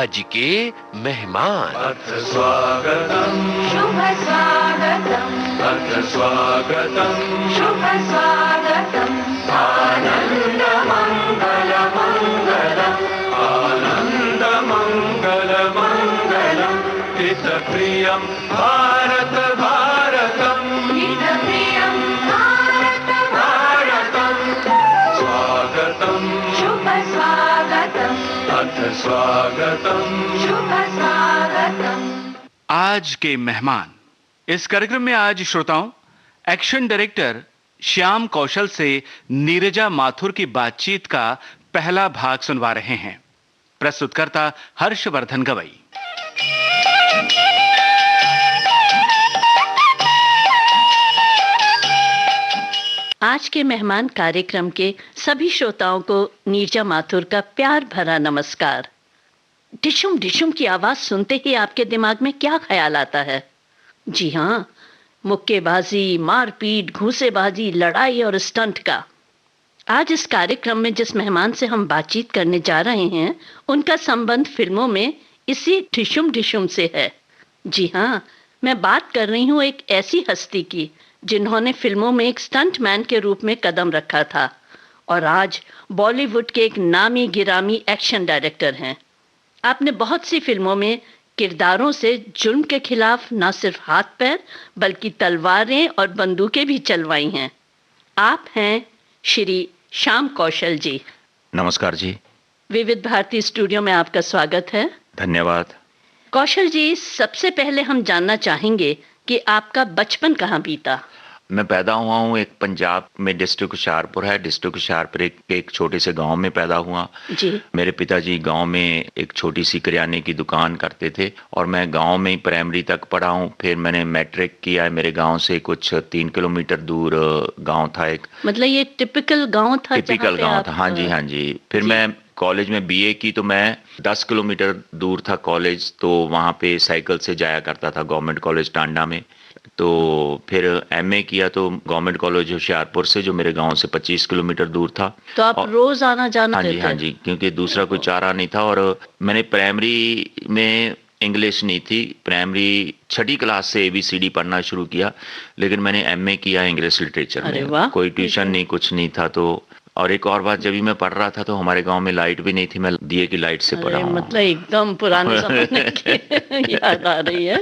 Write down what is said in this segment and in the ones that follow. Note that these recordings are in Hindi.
आज के मेहमान। अथ स्वागतम् शुभ स्वागतम् अथ स्वागतम् शुभ स्वागतम् आनन्द मङ्गल मङ्गलम् आनन्द मङ्गल मङ्गलम् हितप्रियं भारत भारतम् हितप्रियं भारत भारतम् स्वागतम् शुभ स्वागतम् अथ स्वागतम् शुभ स्वागतम्। आज के मेहमान इस कार्यक्रम में आज श्रोताओं एक्शन डायरेक्टर श्याम कौशल से नीरजा माथुर की बातचीत का पहला भाग सुनवा रहे हैं। प्रस्तुतकर्ता हर्षवर्धन गवई। आज के मेहमान कार्यक्रम के सभी श्रोताओं को नीरजा माथुर का प्यार भरा नमस्कार। डिशुम डिशुम की आवाज सुनते ही आपके दिमाग में क्या ख्याल आता है? जी हाँ, मुक्केबाजी, मारपीट, घूसेबाजी, लड़ाई और स्टंट का। आज इस कार्यक्रम में जिस मेहमान से हम बातचीत करने जा रहे हैं उनका संबंध फिल्मों में इसी डिशुम डिशुम से है। जी हाँ, मैं बात कर रही हूँ एक ऐसी हस्ती की जिन्होंने फिल्मों में एक स्टंट मैन के रूप में कदम रखा था और आज बॉलीवुड के एक नामी गिरामी एक्शन डायरेक्टर हैं। आपने बहुत सी फिल्मों में किरदारों से जुर्म के खिलाफ न सिर्फ हाथ पैर बल्कि तलवारें और बंदूकें भी चलवाई हैं। आप हैं श्री श्याम कौशल जी। नमस्कार जी। विविध भारती स्टूडियो में आपका स्वागत है। धन्यवाद। कौशल जी, सबसे पहले हम जानना चाहेंगे कि आपका बचपन कहाँ बीता? मैं पैदा हुआ हूँ एक पंजाब में, डिस्ट्रिक्ट हुशियारपुर है। डिस्ट्रिक्ट हुशियारपुर एक छोटे से गांव में पैदा हुआ जी। मेरे पिताजी गांव में एक छोटी सी किराने की दुकान करते थे और मैं गांव में ही प्राइमरी तक पढ़ा हूँ। फिर मैंने मैट्रिक किया है। मेरे गांव से कुछ 3 किलोमीटर दूर गांव था एक। मतलब ये टिपिकल गांव था? टिपिकल गांव था, हाँ जी हाँ जी। फिर मैं कॉलेज में बीए की तो मैं 10 किलोमीटर दूर था कॉलेज, तो वहाँ पे साइकिल से जाया करता था गवर्नमेंट कॉलेज टांडा में। तो फिर एमए किया तो गवर्नमेंट कॉलेज होशियारपुर से, जो मेरे गांव से 25 किलोमीटर दूर था। तो आप रोज आना जाना? हाँ जी हाँ जी, क्योंकि दूसरा कोई चारा नहीं था। और मैंने प्राइमरी में इंग्लिश नहीं थी, प्राइमरी 6ठी क्लास से ABCD पढ़ना शुरू किया, लेकिन मैंने एमए किया इंग्लिश लिटरेचर में। कोई ट्यूशन नहीं, कुछ नहीं था। तो और एक और बात, जब भी मैं पढ़ रहा था तो हमारे गांव में लाइट भी नहीं थी, मैं दिए की लाइट से पढ़ा हूँ। मतलब एकदम पुराने जमाने की याद आ रही है।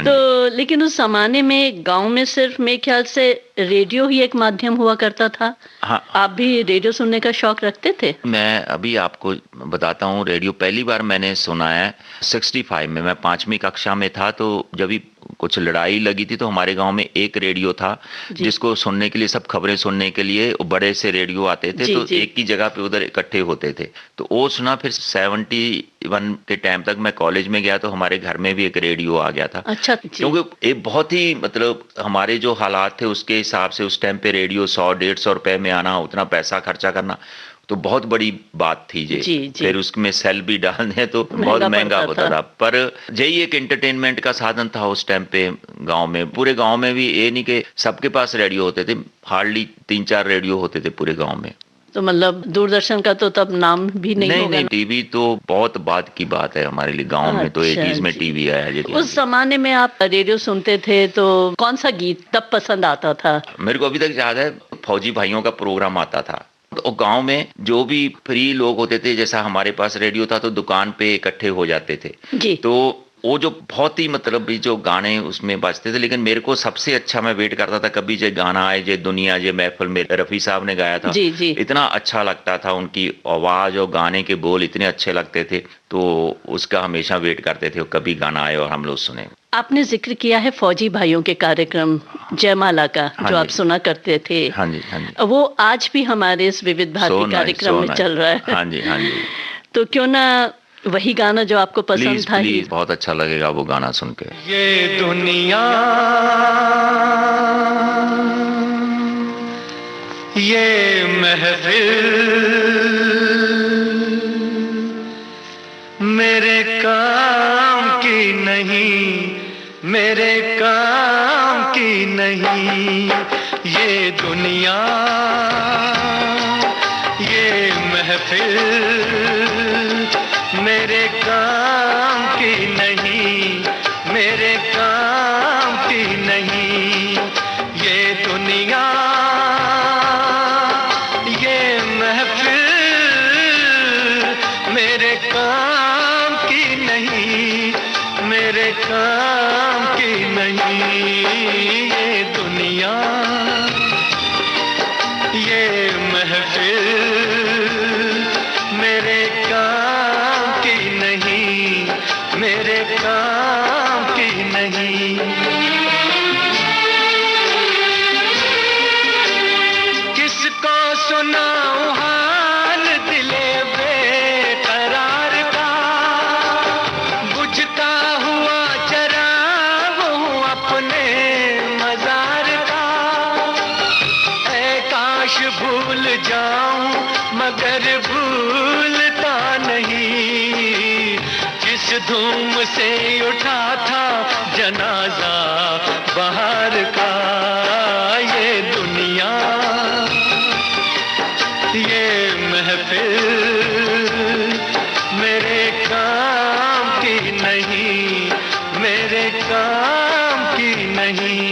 तो लेकिन उस जमाने में गांव में सिर्फ मेरे ख्याल से रेडियो ही एक माध्यम हुआ करता था। हाँ। आप भी रेडियो सुनने का शौक रखते थे? मैं अभी आपको बताता हूँ, रेडियो पहली बार मैंने सुना है 65 में। मैं 5वीं कक्षा में था, तो जब भी कुछ लड़ाई लगी थी तो हमारे गांव में एक रेडियो था जिसको सुनने के लिए, सब खबरें सुनने के लिए बड़े से रेडियो आते थे। तो एक ही जगह पे उधर इकट्ठे होते थे, तो वो सुना। फिर 71 के टाइम तक मैं कॉलेज में गया तो हमारे घर में भी एक रेडियो आ गया था। अच्छा। क्योंकि एक बहुत ही मतलब हमारे जो हालात थे उसके हिसाब से उस टाइम पे रेडियो 100-150 रुपए में आना, उतना पैसा खर्चा करना तो बहुत बड़ी बात थी जी। फिर उसमें सेल भी डालने तो बहुत महंगा होता था। पर यही एक एंटरटेनमेंट का साधन था उस टाइम पे गांव में। पूरे गांव में भी ये नहीं कि सबके पास रेडियो होते थे, हार्डली 3-4 रेडियो होते थे पूरे गांव में। तो मतलब दूरदर्शन का तो तब नाम भी नहीं होगा? नहीं, टीवी तो बहुत बाद की बात है हमारे लिए। गांव में तो 80s में टीवी आया। उस जमाने में आप रेडियो सुनते थे तो कौन सा गीत तब पसंद आता था? मेरे को अभी तक याद है, फौजी भाइयों का प्रोग्राम आता था। तो गांव में जो भी फ्री लोग होते थे, जैसा हमारे पास रेडियो था तो दुकान पे इकट्ठे हो जाते थे जी। तो वो जो बहुत ही मतलब भी जो गाने उसमें बजते थे, लेकिन मेरे को सबसे अच्छा, मैं वेट करता था कभी जे गाना आए, जे दुनिया जे महफिल में रफ़ी साहब ने गाया था। जी। इतना अच्छा लगता था, उनकी आवाज और गाने के बोल इतने अच्छे लगते थे, तो उसका हमेशा वेट करते थे कभी गाना आए और हम लोग सुने। आपने जिक्र किया है फौजी भाइयों के कार्यक्रम जयमाला का, जो आप सुना करते थे। हाँ जी। वो आज भी हमारे इस विविध भारती कार्यक्रम में चल रहा है। हाँ जी। तो क्यों ना वही गाना जो आपको पसंद था। प्लीज, बहुत अच्छा लगेगा वो गाना सुन के। ये दुनिया, ये महफिल मेरे काम की नहीं, मेरे काम की नहीं। ये दुनिया, ये महफिल मेरे काम की नहीं, मेरे काम की नहीं। ये दुनिया, ये महफिल मेरे काम की नहीं, मेरे काम की नहीं। ये दुनिया, ये महफिल मेरे काम की नहीं, मेरे काम की नहीं। किसको सुनाऊं हाल दिले बेकरार का, बुझता हुआ चराग हूँ अपने मजार का। ऐ काश भूल जाऊं मगर भूलता नहीं, जिस धूम से उठा था जनाजा बाहर का। ये दुनिया, ये महफिल मेरे काम की नहीं, मेरे काम की नहीं।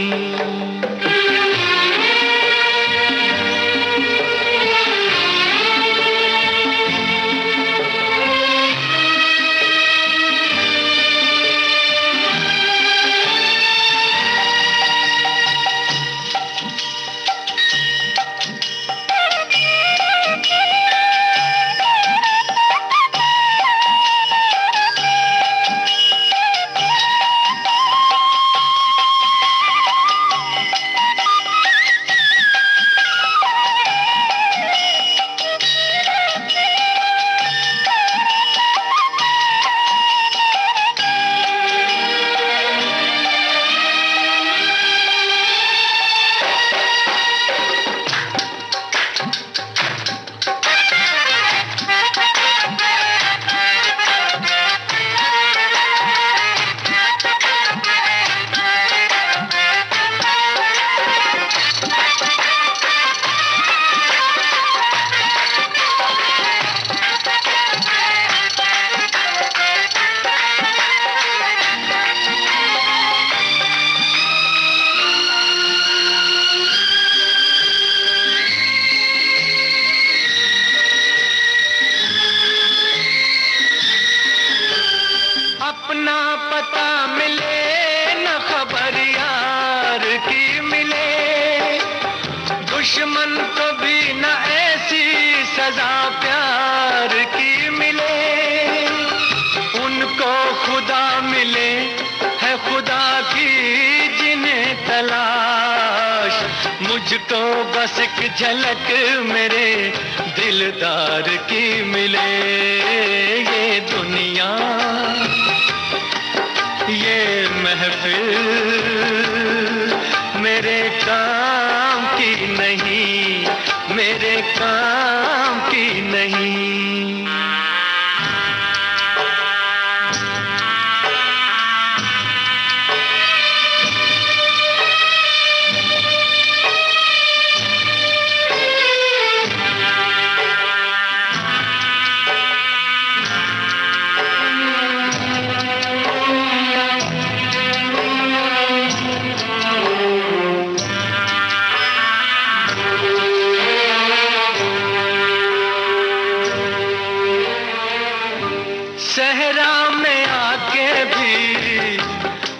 अपना पता मिले न खबर यार की मिले, दुश्मन को भी न ऐसी सजा प्यार की मिले। उनको खुदा मिले है खुदा की जिन्हें तलाश, मुझको बस एक झलक मेरे दिलदार की मिले। ये दुनिया, ये महफिल मेरे काम की नहीं, मेरे काम की नहीं। सहरा में आके भी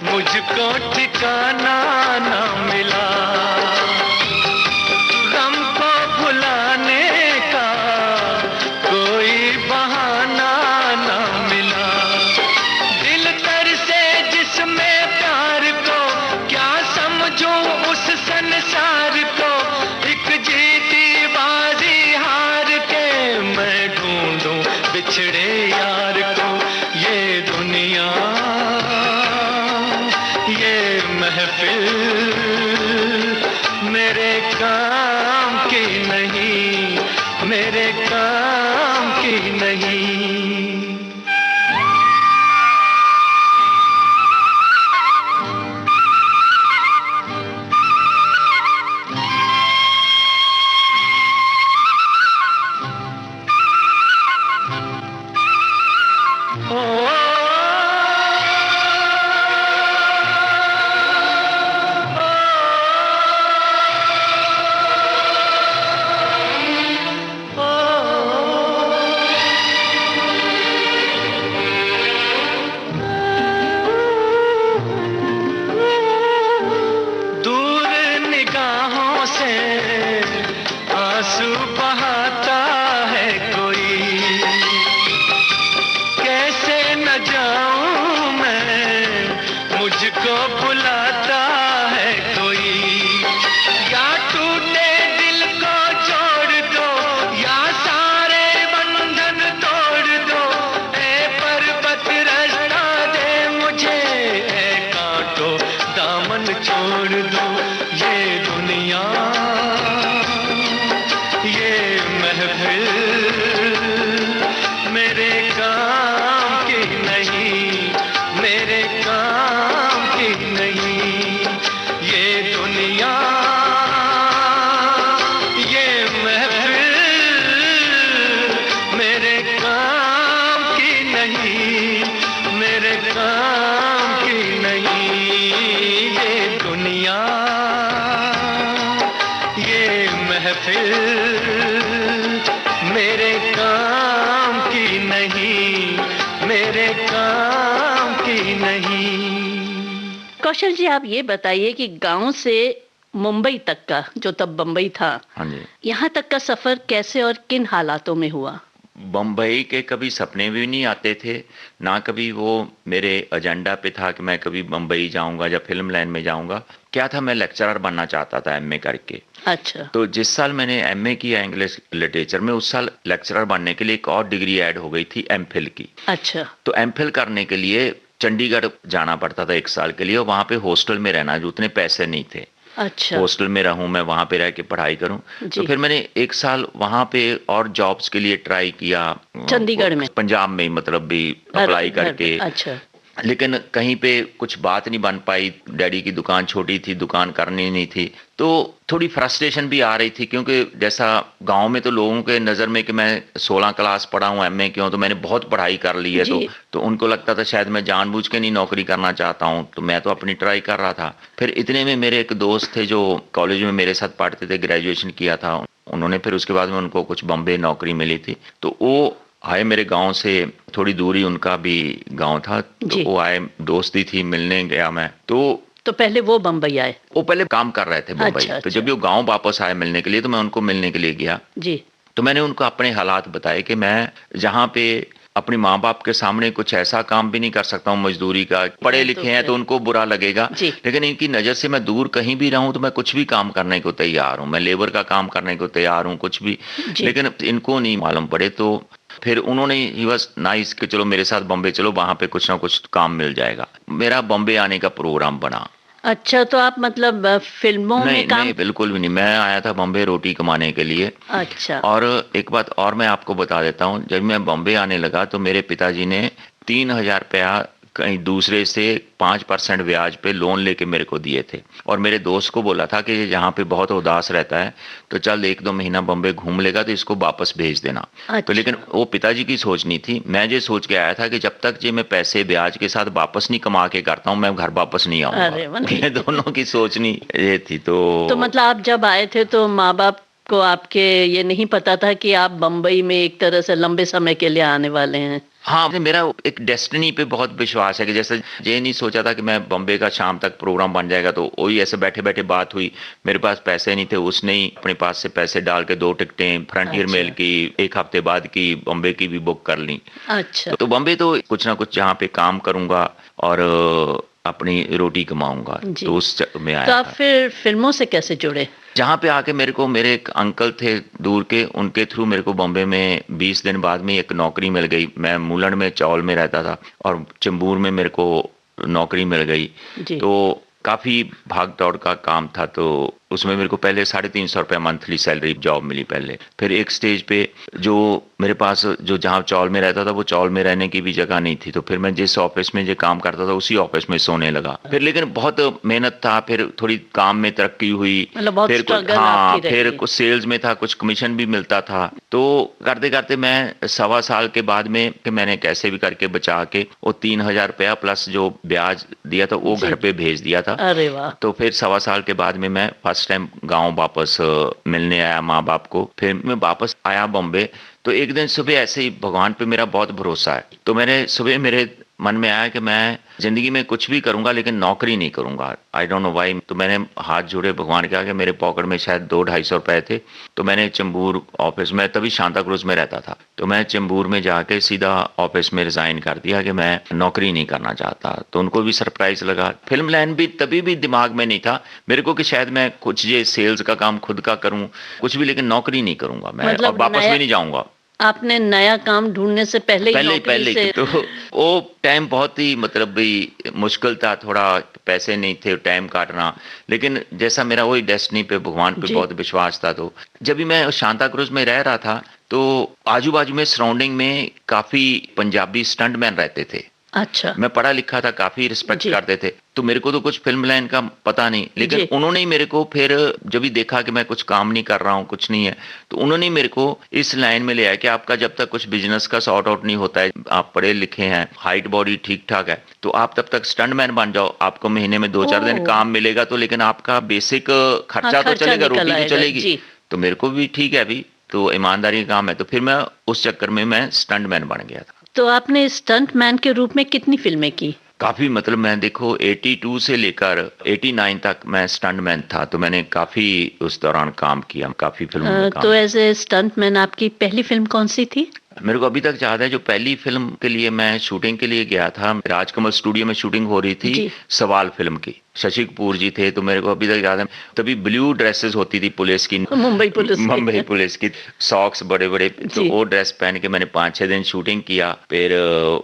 मुझको ठिकाना ना मिला, गम को भुलाने का कोई बहाना ना मिला। दिल तर से जिसमें प्यार को क्या समझूं उस संसार को, एक जीती बाजी हार के मैं ढूंढूं बिछड़े यार को। ये दुनिया, ये महफिल मेरे काम की नहीं, मेरे काम की नहीं। बुलाता है कोई, या टूटे दिल को जोड़ दो, या सारे बंधन तोड़ दो। ए पर्वत रास्ता दे मुझे, ए कांटो दामन छोड़ दो। ये दुनिया, ये महफिल मेरे काम की नहीं, मेरे काम की नहीं। ये दुनिया, ये महफिल मेरे काम की नहीं, मेरे काम की नहीं। ये दुनिया, ये महफिल मेरे काम की नहीं, मेरे काम की नहीं। कौशल जी, आप ये बताइए कि गांव से मुंबई तक का, जो तब बम्बई था, हाँ जी, यहाँ तक का सफर कैसे और किन हालातों में हुआ? बम्बई के कभी सपने भी नहीं आते थे, ना कभी वो मेरे एजेंडा पे था कि मैं कभी बम्बई जाऊंगा या फिल्म लाइन में जाऊंगा। क्या था, मैं लेक्चरर बनना चाहता था एमए करके। अच्छा। तो जिस साल मैंने एमए किया इंग्लिश लिटरेचर में, उस साल लेक्चरर बनने के लिए एक और डिग्री ऐड हो गई थी, एमफिल की। अच्छा। तो एमफिल करने के लिए चंडीगढ़ जाना पड़ता था 1 साल के लिए, और वहाँ पे हॉस्टल में रहना, जो उतने पैसे नहीं थे। अच्छा। हॉस्टल में रहूं, मैं वहाँ पे रह के पढ़ाई करूं। तो फिर मैंने 1 साल वहाँ पे और जॉब्स के लिए ट्राई किया, चंडीगढ़ में, पंजाब में, मतलब भी अप्लाई करके। अच्छा। लेकिन कहीं पे कुछ बात नहीं बन पाई। डैडी की दुकान छोटी थी, दुकान करनी नहीं थी, तो थोड़ी फ्रस्ट्रेशन भी आ रही थी, क्योंकि जैसा गांव में तो लोगों के नज़र में कि मैं 16 क्लास पढ़ा हूँ, एमए क्यों, तो मैंने बहुत पढ़ाई कर ली है, तो उनको लगता था शायद मैं जानबूझ के नहीं नौकरी करना चाहता हूँ। तो मैं तो अपनी ट्राई कर रहा था। फिर इतने में मेरे एक दोस्त थे जो कॉलेज में मेरे साथ पढ़ते थे, ग्रेजुएशन किया था उन्होंने, फिर उसके बाद में उनको कुछ बॉम्बे नौकरी मिली थी, तो वो आए मेरे गांव से, थोड़ी दूरी उनका भी गांव था, तो वो आए, दोस्ती थी, मिलने गया मैं। तो पहले वो बम्बई आए? वो पहले काम कर रहे थे बम्बई। अच्छा, तो जब वो गांव वापस आए मिलने के लिए, तो मैं उनको मिलने के लिए गया जी। तो मैंने उनको अपने हालात बताए कि मैं जहाँ पे अपने माँ बाप के सामने कुछ ऐसा काम भी नहीं कर सकता हूँ मजदूरी का, पढ़े लिखे हैं तो उनको बुरा लगेगा, लेकिन इनकी नज़र से मैं दूर कहीं भी रहूं तो मैं कुछ भी काम करने को तैयार हूँ, मैं लेबर का काम करने को तैयार हूँ, कुछ भी। लेकिन इनको नहीं मालूम पड़े, तो फिर उन्होंने ही बस नाइस कि चलो मेरे साथ बॉम्बे चलो, वहां पे कुछ ना कुछ काम मिल जाएगा। मेरा बॉम्बे आने का प्रोग्राम बना। अच्छा, तो आप मतलब फिल्मों में काम? नहीं, बिल्कुल भी नहीं। मैं आया था बॉम्बे रोटी कमाने के लिए। अच्छा। और एक बात और मैं आपको बता देता हूँ, जब मैं बॉम्बे आने लगा तो मेरे पिताजी ने 3000 रुपया कहीं दूसरे से 5% ब्याज पे लोन लेके मेरे को दिए थे, और मेरे दोस्त को बोला था कि यहाँ पे बहुत उदास रहता है, तो चल 1-2 महीना बॉम्बे घूम लेगा तो इसको वापस भेज देना। अच्छा। तो लेकिन वो पिताजी की सोच नहीं थी। मैं ये सोच के आया था कि जब तक मैं पैसे ब्याज के साथ वापस नहीं कमा के करता हूँ, मैं घर वापस नहीं आऊंगा। ये दोनों की सोच नहीं ये थी। तो मतलब आप जब आए थे तो माँ बाप को आपके ये नहीं पता था कि आप बम्बई में एक तरह से लंबे समय के लिए आने वाले हैं? हाँ, मेरा एक डेस्टिनी पे बहुत विश्वास है कि जैसे ये नहीं सोचा था कि मैं बॉम्बे का शाम तक प्रोग्राम बन जाएगा, तो वही ऐसे बैठे बैठे बात हुई। मेरे पास पैसे नहीं थे, उसने ही अपने पास से पैसे डाल के 2 टिकटें फ्रंटियर मेल की 1 हफ्ते बाद की बॉम्बे की भी बुक कर ली। अच्छा। तो बॉम्बे तो कुछ ना कुछ जहाँ पे काम करूंगा और अपनी रोटी कमाऊंगा, तो उस में आया। तो आप फिर फिल्मों से कैसे जुड़े? जहाँ पे आके मेरे एक अंकल थे दूर के, उनके थ्रू मेरे को बॉम्बे में 20 दिन बाद में एक नौकरी मिल गई। मैं मूलन में चौल में रहता था और चेंबूर में मेरे को नौकरी मिल गई। तो काफ़ी भाग दौड़ का काम था, तो उसमें मेरे को पहले 350 रुपये मंथली सैलरी जॉब मिली पहले। फिर एक स्टेज पे जो मेरे पास जो जहाँ चौल में रहता था, वो चौल में रहने की भी जगह नहीं थी, तो फिर मैं जिस ऑफिस में जो काम करता था उसी ऑफिस में सोने लगा। फिर लेकिन बहुत मेहनत था, फिर थोड़ी काम में तरक्की हुई, फिर कुछ सेल्स में था, कुछ कमीशन भी मिलता था। तो करते करते मैं 1.25 साल के बाद में कि मैंने कैसे भी करके बचा के वो 3000 रुपया प्लस जो ब्याज दिया था वो घर पे भेज दिया था। अरे वाह। तो फिर 1.25 साल के बाद में मैं फर्स्ट टाइम गांव वापस मिलने आया माँ बाप को। फिर मैं वापस आया बॉम्बे, तो एक दिन सुबह ऐसे ही भगवान पे मेरा बहुत भरोसा है, तो मैंने सुबह मेरे मन में आया कि मैं जिंदगी में कुछ भी करूंगा लेकिन नौकरी नहीं करूंगा। I don't know why. तो मैंने हाथ जोड़े भगवान के आगे, मेरे पॉकेट में शायद 200-250 रुपए थे, तो मैंने चेंबूर ऑफिस में, तभी सांता क्रूज में रहता था, तो मैं चेंबूर में जाके सीधा ऑफिस में रिजाइन कर दिया कि मैं नौकरी नहीं करना चाहता। तो उनको भी सरप्राइज लगा। फिल्म लाइन भी तभी भी दिमाग में नहीं था मेरे को कि शायद मैं कुछ ये सेल्स का काम खुद का करूं कुछ भी, लेकिन नौकरी नहीं करूंगा मैं, और वापस भी नहीं जाऊंगा। आपने नया काम ढूंढने से पहले ही तो वो टाइम बहुत ही मतलब भी मुश्किल था, थोड़ा पैसे नहीं थे, टाइम काटना, लेकिन जैसा मेरा वही डेस्टिनी पे, भगवान पे बहुत विश्वास था। तो जब भी मैं सांता क्रूज में रह रहा था तो आजू बाजू में सराउंडिंग में काफी पंजाबी स्टंटमैन रहते थे। अच्छा। मैं पढ़ा लिखा था, काफी रिस्पेक्ट करते थे, तो मेरे को तो कुछ फिल्म लाइन का पता नहीं, लेकिन उन्होंने ही मेरे को फिर जब भी देखा कि मैं कुछ काम नहीं कर रहा हूँ, कुछ नहीं है, तो उन्होंने ही मेरे को इस लाइन में ले आया कि आपका जब तक कुछ बिजनेस का सॉर्ट आउट नहीं होता है, आप पढ़े लिखे हैं, हाइट बॉडी ठीक ठाक है, तो आप तब तक स्टंटमैन बन जाओ, आपको महीने में 2-4 दिन काम मिलेगा, तो लेकिन आपका बेसिक खर्चा तो चलेगा, रोटी तो चलेगी। तो मेरे को भी ठीक है अभी तो ईमानदारी का काम है, तो फिर मैं उस चक्कर में मैं स्टंटमैन बन गया था। तो आपने स्टंटमैन के रूप में कितनी फिल्में की? काफी, मतलब मैं देखो 82 से लेकर 89 तक मैं स्टंटमैन था, तो मैंने काफी उस दौरान काम किया, काफी फिल्मों में काम। तो एज ए स्टंटमैन आपकी पहली फिल्म कौन सी थी? मेरे को अभी तक याद है, जो पहली फिल्म के लिए मैं शूटिंग के लिए गया था, राजकमल स्टूडियो में शूटिंग हो रही थी सवाल फिल्म की, शशि कपूर जी थे, तो मेरे को अभी तक याद है, तभी ब्लू ड्रेसेस होती थी पुलिस की, मुंबई पुलिस की, सॉक्स बड़े बड़े, तो वो ड्रेस पहन के मैंने 5-6 दिन शूटिंग किया। फिर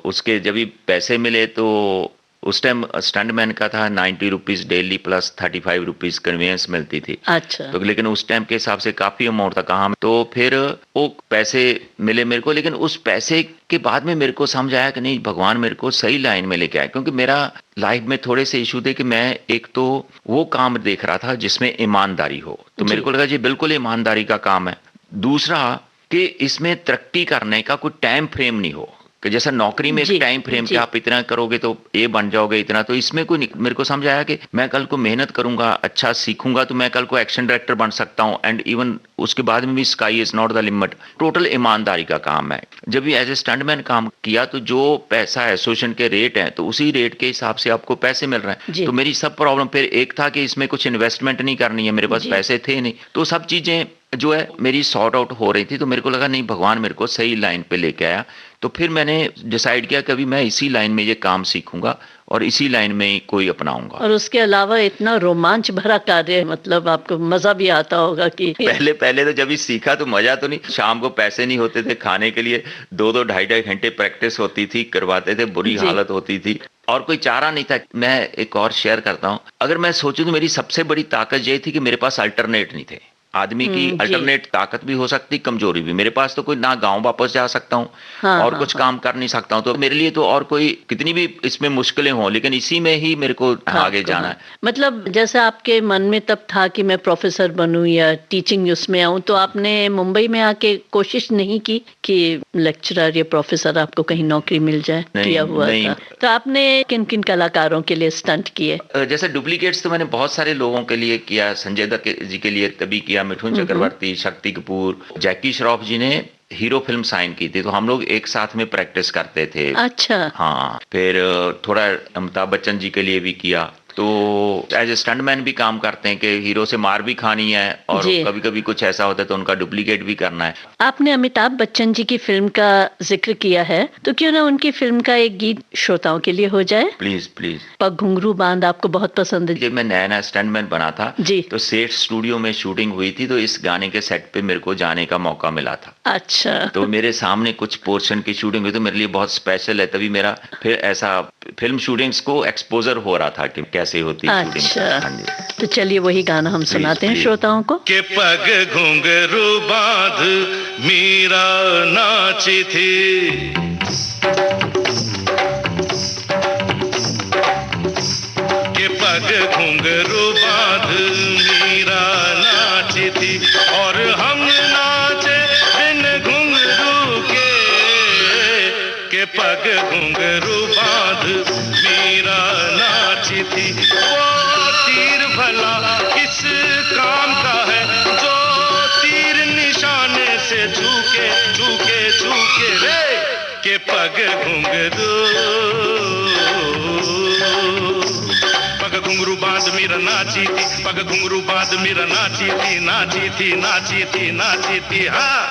उसके जब भी पैसे मिले तो उस टाइम स्टंटमैन का था 90 rupees daily plus 35 rupees conveyance मिलती थी। अच्छा। तो लेकिन उस टाइम के हिसाब से काफी अमाउंट था कहाँ, तो फिर वो पैसे मिले मेरे को, लेकिन उस पैसे के बाद में मेरे को समझ आया कि नहीं, भगवान मेरे को सही लाइन में लेके आया, क्योंकि मेरा लाइफ में थोड़े से इशू थे कि मैं एक तो वो काम देख रहा था जिसमें ईमानदारी हो, तो मेरे को लगा जी बिल्कुल ईमानदारी का काम है। दूसरा कि इसमें तरक्की करने का कोई टाइम फ्रेम नहीं हो, कि जैसा नौकरी में एक टाइम फ्रेम कि आप इतना करोगे तो ये बन जाओगे इतना, तो इसमें कोई, मेरे को समझ आया कि मैं कल को मेहनत करूंगा, अच्छा सीखूंगा, तो मैं कल को एक्शन डायरेक्टर बन सकता हूं, एंड इवन उसके बाद में भी sky is not the limit. Total ईमानदारी का काम है। जब भी एज ए स्टंटमैन काम किया तो जो पैसा एसोसिएशन के रेट है तो उसी रेट के हिसाब से आपको पैसे मिल रहे हैं। तो मेरी सब प्रॉब्लम फिर एक था कि इसमें कुछ इन्वेस्टमेंट नहीं करनी है, मेरे पास पैसे थे नहीं, तो सब चीजें जो है मेरी सॉर्ट आउट हो रही थी, तो मेरे को लगा नहीं, भगवान मेरे को सही लाइन पे लेके आया। तो फिर मैंने डिसाइड किया कि अभी मैं इसी लाइन में ये काम सीखूंगा और इसी लाइन में ही कोई अपनाऊंगा। और उसके अलावा इतना रोमांच भरा कार्य, मतलब आपको मजा भी आता होगा कि पहले तो जब ही सीखा तो मजा तो नहीं, शाम को पैसे नहीं होते थे खाने के लिए, 2-2 ढाई घंटे प्रैक्टिस होती थी, करवाते थे, बुरी हालत होती थी और कोई चारा नहीं था। मैं एक और शेयर करता हूँ, अगर मैं सोचूं तो मेरी सबसे बड़ी ताकत ये थी कि मेरे पास अल्टरनेट नहीं थे। आदमी की अल्टरनेट ताकत भी हो सकती, कमजोरी भी। मेरे पास तो कोई ना गांव वापस जा सकता हूँ और कुछ काम कर नहीं सकता हूँ, तो मेरे लिए तो और कोई कितनी भी इसमें मुश्किलें हों, लेकिन इसी में ही मेरे को आगे जाना है। मतलब जैसे आपके मन में तब था कि मैं प्रोफेसर बनूं या टीचिंग उसमें आऊं, तो आपने मुंबई में आके कोशिश नहीं की कि लेक्चरर या प्रोफेसर आपको कहीं नौकरी मिल जाए? किया हुआ था। तो आपने किन किन कलाकारों के लिए स्टंट किए? जैसे डुप्लीकेट्स तो मैंने बहुत सारे लोगों के लिए किया, संजय दत्त जी के लिए तभी किया, मिठुन चक्रवर्ती, शक्ति कपूर, जैकी श्रॉफ जी ने हीरो फिल्म साइन की थी, तो हम लोग एक साथ में प्रैक्टिस करते थे। अच्छा। हाँ, फिर थोड़ा अमिताभ बच्चन जी के लिए भी किया, तो एज ए स्टंटमैन भी काम करते हैं कि हीरो से मार भी खानी है और कभी कभी कुछ ऐसा होता है तो उनका डुप्लीकेट भी करना है। आपने अमिताभ बच्चन जी की फिल्म का जिक्र किया है, तो क्यों ना उनकी फिल्म का एक गीत श्रोताओं के लिए हो जाए? Please please. पग घुंघरू बांध आपको बहुत पसंद है। जब मैं नया नया स्टंटमैन बना था जी, तो सेठ स्टूडियो में शूटिंग हुई थी, तो इस गाने के सेट पे मेरे को जाने का मौका मिला था। अच्छा। तो मेरे सामने कुछ पोर्शन की शूटिंग हुई, तो मेरे लिए बहुत स्पेशल है। तभी मेरा फिर ऐसा फिल्म शूटिंग्स को एक्सपोजर हो रहा था कि कैसे होती है शूटिंग। तो चलिए वही गाना हम सुनाते हैं श्रोताओं को। के पग घुंघरू बांध मीरा नाची थी, के पग घुंघरू बांध मीरा नाची थी और हम नाचे बिन घुंघरू के पग घुंघरू बांध मीरा नाची थी। वो तीर भला किस काम का है जो तीर निशाने से झुके झुके झुके रे, के पग घुंघरू, पग घुंघरू बांध मीरा नाची थी, पग घुंघरू बांध मीरा नाची थी, नाची थी, नाची थी, नाची थी, हाँ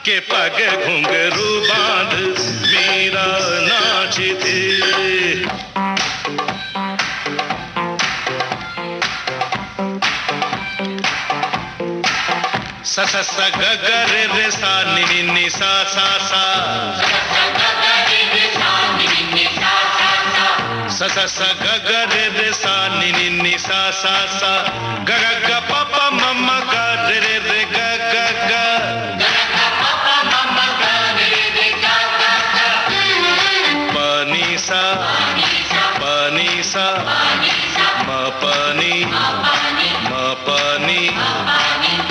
के पग घुंघरू बांध मीरा नाची थी। सा सा सा ग ग रे रे सा नि नि नि सा सा सा, सा सा सा ग ग रे रे सा नि नि नि सा सा सा, ग ग ग प प म म ग रे रे रे ग ग ग, प नि सा प नि सा म प नि म प नि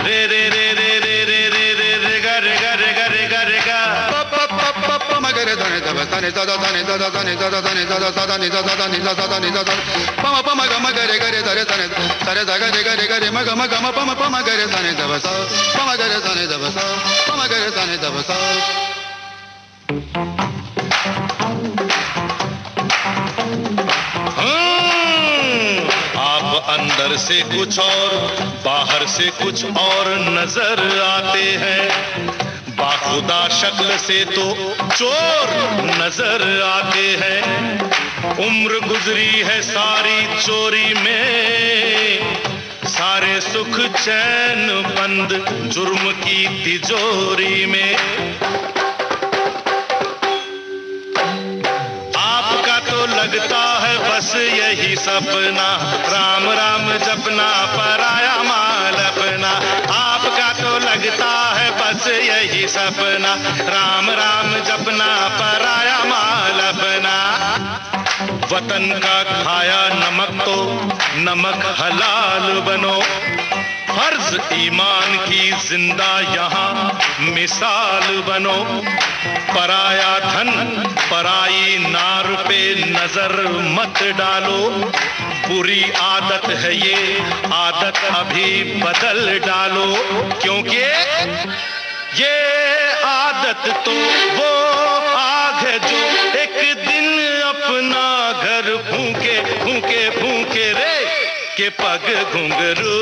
रे रे रे रे रे रे रे रे रे ग रे ग रे ग रे ग रे ग, प प प प प म ग रे ध नि ध ब ध नि ध ध ध नि ध ध ध नि ध ध ध नि ध ध ध नि ध ध ध नि ध ध ध नि ध ध, प म प म ग म ग रे ग रे ध रे ध नि ध रे ध ग रे ग रे ग रे म ग म ग म प म प म ग रे ध नि ध ब स, प म ग रे ध नि ध ब स, प म ग रे ध नि ध ब स। आप अंदर से कुछ और बाहर से कुछ और नजर आते हैं, बाखुदा शक्ल से तो चोर नजर आते हैं। उम्र गुजरी है सारी चोरी में, सारे सुख चैन बंद जुर्म की तिजोरी में। आपका तो लगता है बस यही सपना, राम राम जपना पराया माल अपना। आपका तो लगता है बस यही सपना, राम राम जपना पराया माल अपना। वतन का खाया नमक तो नमक हलाल बनो, फर्ज ईमान की जिंदा यहाँ मिसाल बनो। पराया धन पराई नार पे नजर मत डालो, बुरी आदत है ये आदत अभी बदल डालो, क्योंकि ये आदत तो वो आग है जो एक दिन अपना घर फूके फूके फूके रे के पग घुंघरू,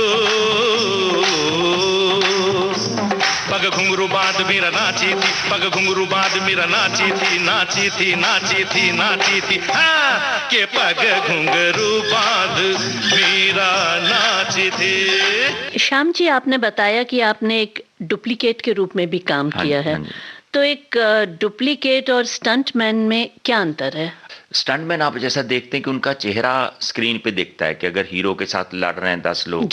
पग घुंघरू बांध मीरा नाची थी, पग घुंघरू बांध मीरा नाची थी, नाची थी, नाची थी, नाची थी, हाँ के पग घुंघरू बांध मीरा नाची थी। श्याम जी, आपने बताया कि आपने एक डुप्लीकेट के रूप में भी काम किया है, तो एक डुप्लीकेट और स्टंटमैन में क्या अंतर है? स्टंटमैन आप जैसा देखते हैं कि उनका चेहरा स्क्रीन पे दिखता है कि अगर हीरो के साथ लड़ रहे हैं 10 लोग,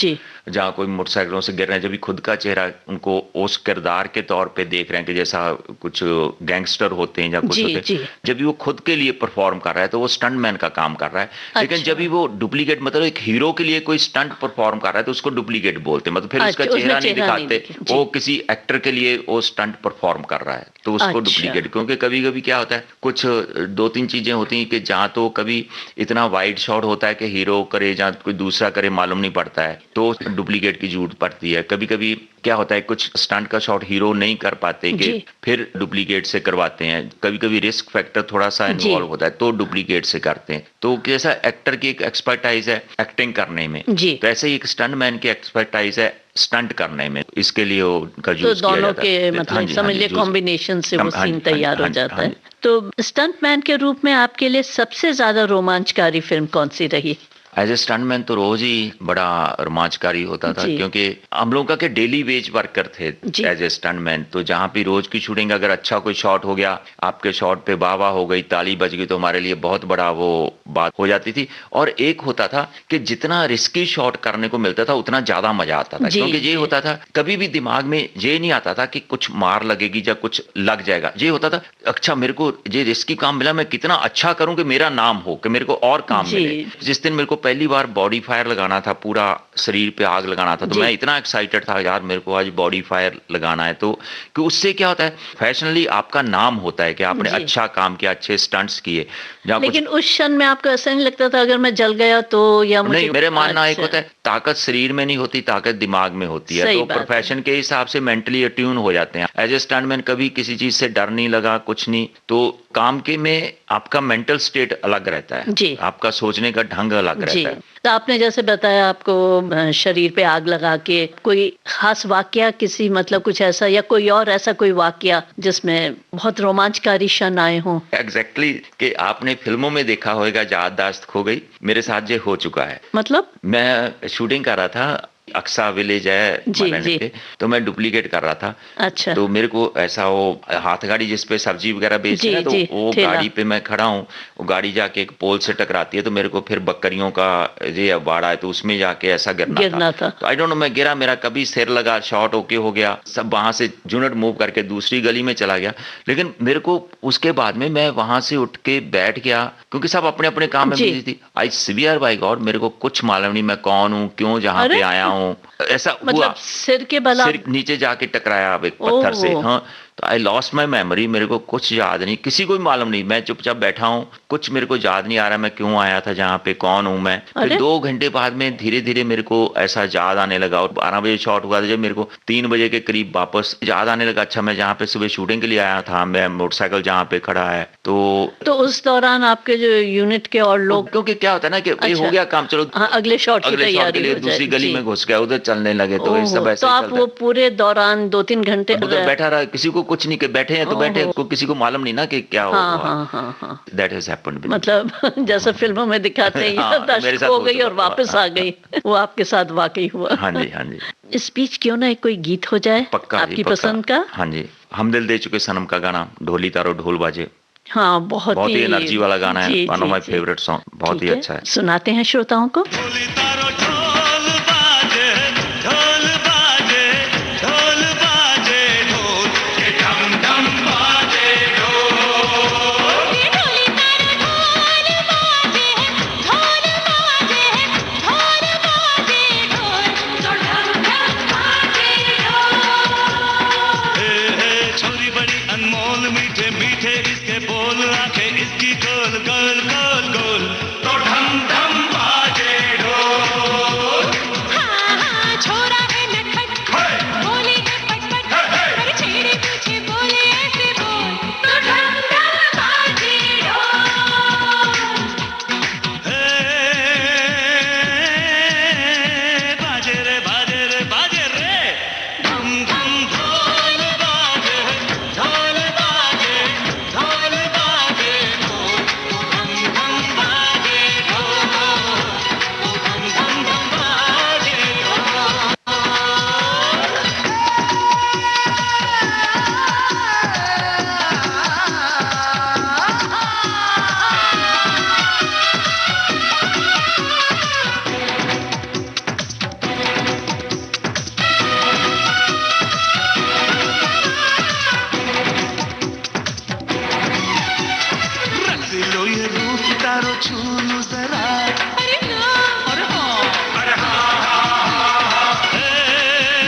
जहाँ कोई मोटरसाइकिलों से गिर रहे हैं, जब भी खुद का चेहरा उनको उस किरदार के तौर पे देख रहे हैं कि जैसा कुछ गैंगस्टर होते हैं या कुछ होते हैं, जब भी वो खुद के लिए परफॉर्म कर रहा है तो वो स्टंटमैन का काम कर रहा है। लेकिन जब भी वो डुप्लीकेट, मतलब एक हीरो के लिए कोई स्टंट परफॉर्म कर रहा है तो उसको डुप्लीकेट बोलते हैं, मतलब फिर उसका चेहरा नहीं दिखाते, वो किसी एक्टर के लिए वो स्टंट परफॉर्म कर रहा है तो उसको डुप्लीकेट। क्योंकि कभी कभी क्या होता है, कुछ 2-3 चीजें होती हैं कि जहाँ तो कभी इतना वाइड शॉट होता है कि हीरो करे जहाँ कोई दूसरा करे मालूम नहीं पड़ता है, तो डुप्लीकेट की जरूरत पड़ती है। कभी कभी क्या होता है, कुछ स्टंट का शॉट हीरो नहीं कर पाते कि फिर डुप्लीकेट से करवाते हैं। कभी कभी रिस्क फैक्टर थोड़ा सा इन्वॉल्व होता है तो डुप्लीकेट से करते हैं। तो जैसा एक्टर की एक एक्सपर्टाइज है एक्टिंग करने में, तो ऐसे ही एक स्टंटमैन की एक्सपर्टाइज है स्टंट करने में, इसके लिए उनका यूज किया जाता है। तो दोनों के मतलब समझ लीजिए कॉम्बिनेशन से वो सीन तैयार हो जाता है। तो स्टंटमैन के रूप में आपके लिए सबसे ज्यादा रोमांचकारी फिल्म कौन सी रही? एज ए स्टंटमैन तो रोज ही बड़ा रोमांचकारी होता था, क्योंकि हम लोगों का डेली वेज वर्कर थे एज ए स्टंटमैन। तो जहाँ भी रोज की शूटिंग, अगर अच्छा कोई शॉट हो गया, आपके शॉट पे वाह वाह हो गई, ताली बज गई, तो हमारे लिए बहुत बड़ा वो बात हो जाती थी। और एक होता था कि जितना रिस्की शॉट करने को मिलता था उतना ज्यादा मजा आता था, क्योंकि ये होता था कभी भी दिमाग में ये नहीं आता था कि कुछ मार लगेगी या कुछ लग जाएगा। ये होता था अच्छा मेरे को ये रिस्की काम मिला, मैं कितना अच्छा करूं कि मेरा नाम हो, कि मेरे को और काम मिले। जिस दिन मेरे को पहली बार बॉडी फायर लगाना था पूरा शरीर पे आग लगाना था, तो जी। मैं इतना एक्साइटेड था यार मेरे को आज बॉडी फायर लगाना है। तो कि उससे क्या होता है, फैशनली आपका नाम होता है कि आपने जी। अच्छा काम किया, अच्छे स्टंट्स किए। जहाँ लेकिन उस क्षण में आपको ऐसा नहीं लगता था अगर मैं जल गया तो, या मुझे नहीं, मेरे मानना एक अच्छा, होता है ताकत शरीर में नहीं होती, ताकत दिमाग में होती है। सही तो बात है। प्रोफेशन के हिसाब से मेंटली अट्यून हो जाते हैं। एज ए स्टंटमैन कभी किसी चीज से डर नहीं लगा, कुछ नहीं। तो काम के में आपका मेंटल स्टेट अलग रहता है, जी। आपका सोचने का ढंग अलग जी। रहता है। तो आपने जैसे बताया आपको शरीर पे आग लगा के, कोई खास वाकया किसी मतलब कुछ ऐसा, या कोई और ऐसा कोई वाकया जिसमें बहुत रोमांचकारी क्षण आए हों? एग्जैक्टली कि आपने फिल्मों में देखा होगा याददाश्त खो गई, मेरे साथ ये हो चुका है। मतलब? मैं शूटिंग कर रहा था, अक्सा विलेज है जी, मालाना जी। पे, तो मैं डुप्लीकेट कर रहा था। अच्छा। तो मेरे को ऐसा वो हाथ गाड़ी जिसपे सब्जी वगैरह बेचते जी, हैं, तो जी, वो ठेला। गाड़ी पे मैं खड़ा हूँ, वो गाड़ी जाके एक पोल से टकराती है, तो मेरे को फिर बकरियों का ये बाड़ा है, तो उसमें जाके ऐसा गिरना था। तो आई डोंट नो, मैं गिरा, मेरा कभी सिर लगा, शॉर्ट ओके हो गया, सब वहां से यूनिट मूव करके दूसरी गली में चला गया। लेकिन मेरे को उसके बाद में मैं वहां से उठ के बैठ गया, क्योंकि सब अपने अपने काम में जी। बिजी थी। आई स्वीयर बाय गॉड, मेरे को कुछ मालूम नहीं मैं कौन हूँ, क्यों जहाँ अरे! पे आया हूँ, ऐसा हुआ। मतलब सिर के बल आप- सिर नीचे जाके टकराया अब एक पत्थर से। ओह! हाँ, तो आई लॉस्ट माई मेमोरी, मेरे को कुछ याद नहीं, किसी को भी मालूम नहीं, मैं चुपचाप बैठा हूँ, कुछ मेरे को याद नहीं आ रहा मैं क्यों आया था जहाँ पे, कौन हूँ मैं। फिर अरे! 2 घंटे बाद में धीरे धीरे मेरे को ऐसा याद आने लगा, और 12 बजे शॉट हुआ था, जब मेरे को 3 बजे के करीब वापस याद आने लगा, अच्छा मैं जहाँ पे सुबह शूटिंग के लिए आया था, मैं मोटरसाइकिल जहाँ पे खड़ा है। तो उस दौरान आपके जो यूनिट के और लोग, क्योंकि क्या होता है ना कि ये अच्छा। हो गया काम, चलो हाँ, अगले शॉट की अगले शॉट के तैयारी लिए हो दूसरी जाए। गली जी। में घुस गया, उधर चलने लगे, तो ये सब ओहो, ऐसे तो ही आप चलता वो है। पूरे दौरान 2-3 घंटे उधर बैठा रहा, किसी को कुछ नहीं, कि बैठे हैं तो बैठे, ओहो। को किसी को मालूम नहीं ना कि क्या हाँ, हुआ। हाँ, हाँ, हाँ। That has happened. मतलब जैसे फिल्मों में दिखाते हैं, हाँ, याददाश्त मेरे साथ खो हो गई चुका और था। वापस आ गई, वो आपके साथ वाकई हुआ। हाँ जी, हाँ जी, इस बीच क्यों ना एक कोई गीत हो जाए पक्का जी, आपकी पक्का। पसंद का? हाँ जी, हम दिल दे चुके सनम का गाना, ढोली तारो ढोल बाजे, हाँ, बहुत ही एनर्जी वाला गाना है, जी, वन ऑफ जी, माय जी। फेवरेट सॉन्ग, बहुत ही ठीक है, अच्छा है। सुनाते हैं श्रोताओं को। ढोली तारो ढोल बाजे, ढोल बाजे, ढोल बाजे, ढोल के ढम ढम बाजे ढोल। ये ढोली तारो ढोल बाजे, ढोल बाजे, ढोल बाजे, ढोल तो ढम ढम बाजे ढोल। हे छोरी बड़ी अनमोल, मीठे मीठे इसके बोल, आंखें इसकी गोल गोल गोल गोल, तो ढम ढम बाजे ढोल। हाँ हाँ छोरा है नटखट, बोली है पटपट, पर छेड़े पीछे बोले ऐसे बोल, तो ढम ढम बाजे ढोल। बाजे रे बाजे रे बाजे रे, धम धम ढोल बाजे, ढोल बाजे, ढोल बाजे ढोल, धम धम बाजे ढोल, धम धम धम बाजे ढोल। रख लो ये रूप तारो, छू लो जरा, अरे ना, अरे हाँ, अरे हाँ, हाँ, हाँ, हाँ।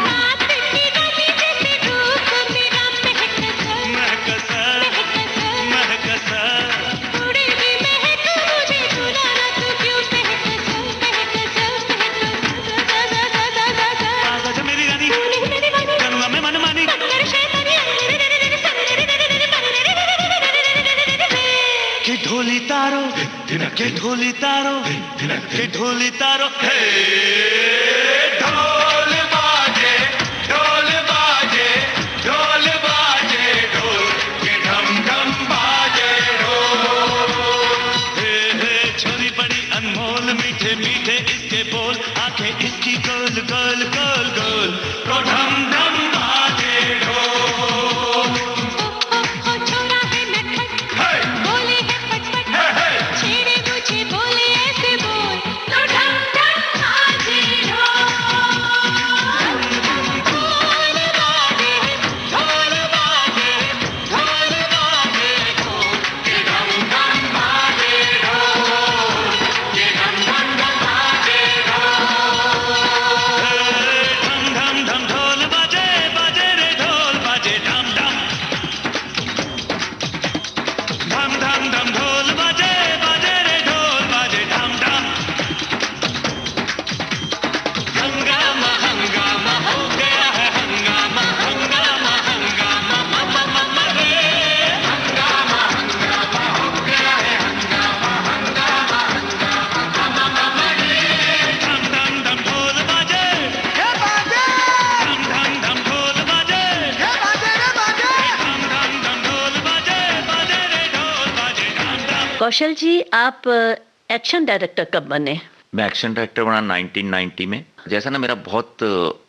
रात की गली जैसे रूप मेरा महकता, महकसा, महकता, महकसा, थोड़ी भी महक मुझे बुलाना तू क्यों महकता, महकता, महकता। आजा मेरी रानी, मेरी वाली करूँगा मैं मनमानी। तेरे शैतानी के ढोली तारो, के ढोली तारो, के ढोली तारो, हे ढोल बाजे, ढोल बाजे, ढोल बाजे ढोल, के ढम ढम बाजे ढोल। हे छोरी बड़ी अनमोल, मीठे मीठे इसके बोल, आंखें इसकी गोल गोल गोल गोल, तो ढम ढम बाजे ढोल। ओ छोरा है नटखट, बोले है पटपट, छेड़े मुझे बोले ऐसे बोल, तो ढम ढम बाजे ढोल। ढोल बाजे, ढोल बाजे, ढोल बाजे ढोल, के ढम ढम कौशल जी, आप एक्शन डायरेक्टर कब बने? मैं एक्शन डायरेक्टर बना 1990 में। जैसा ना मेरा बहुत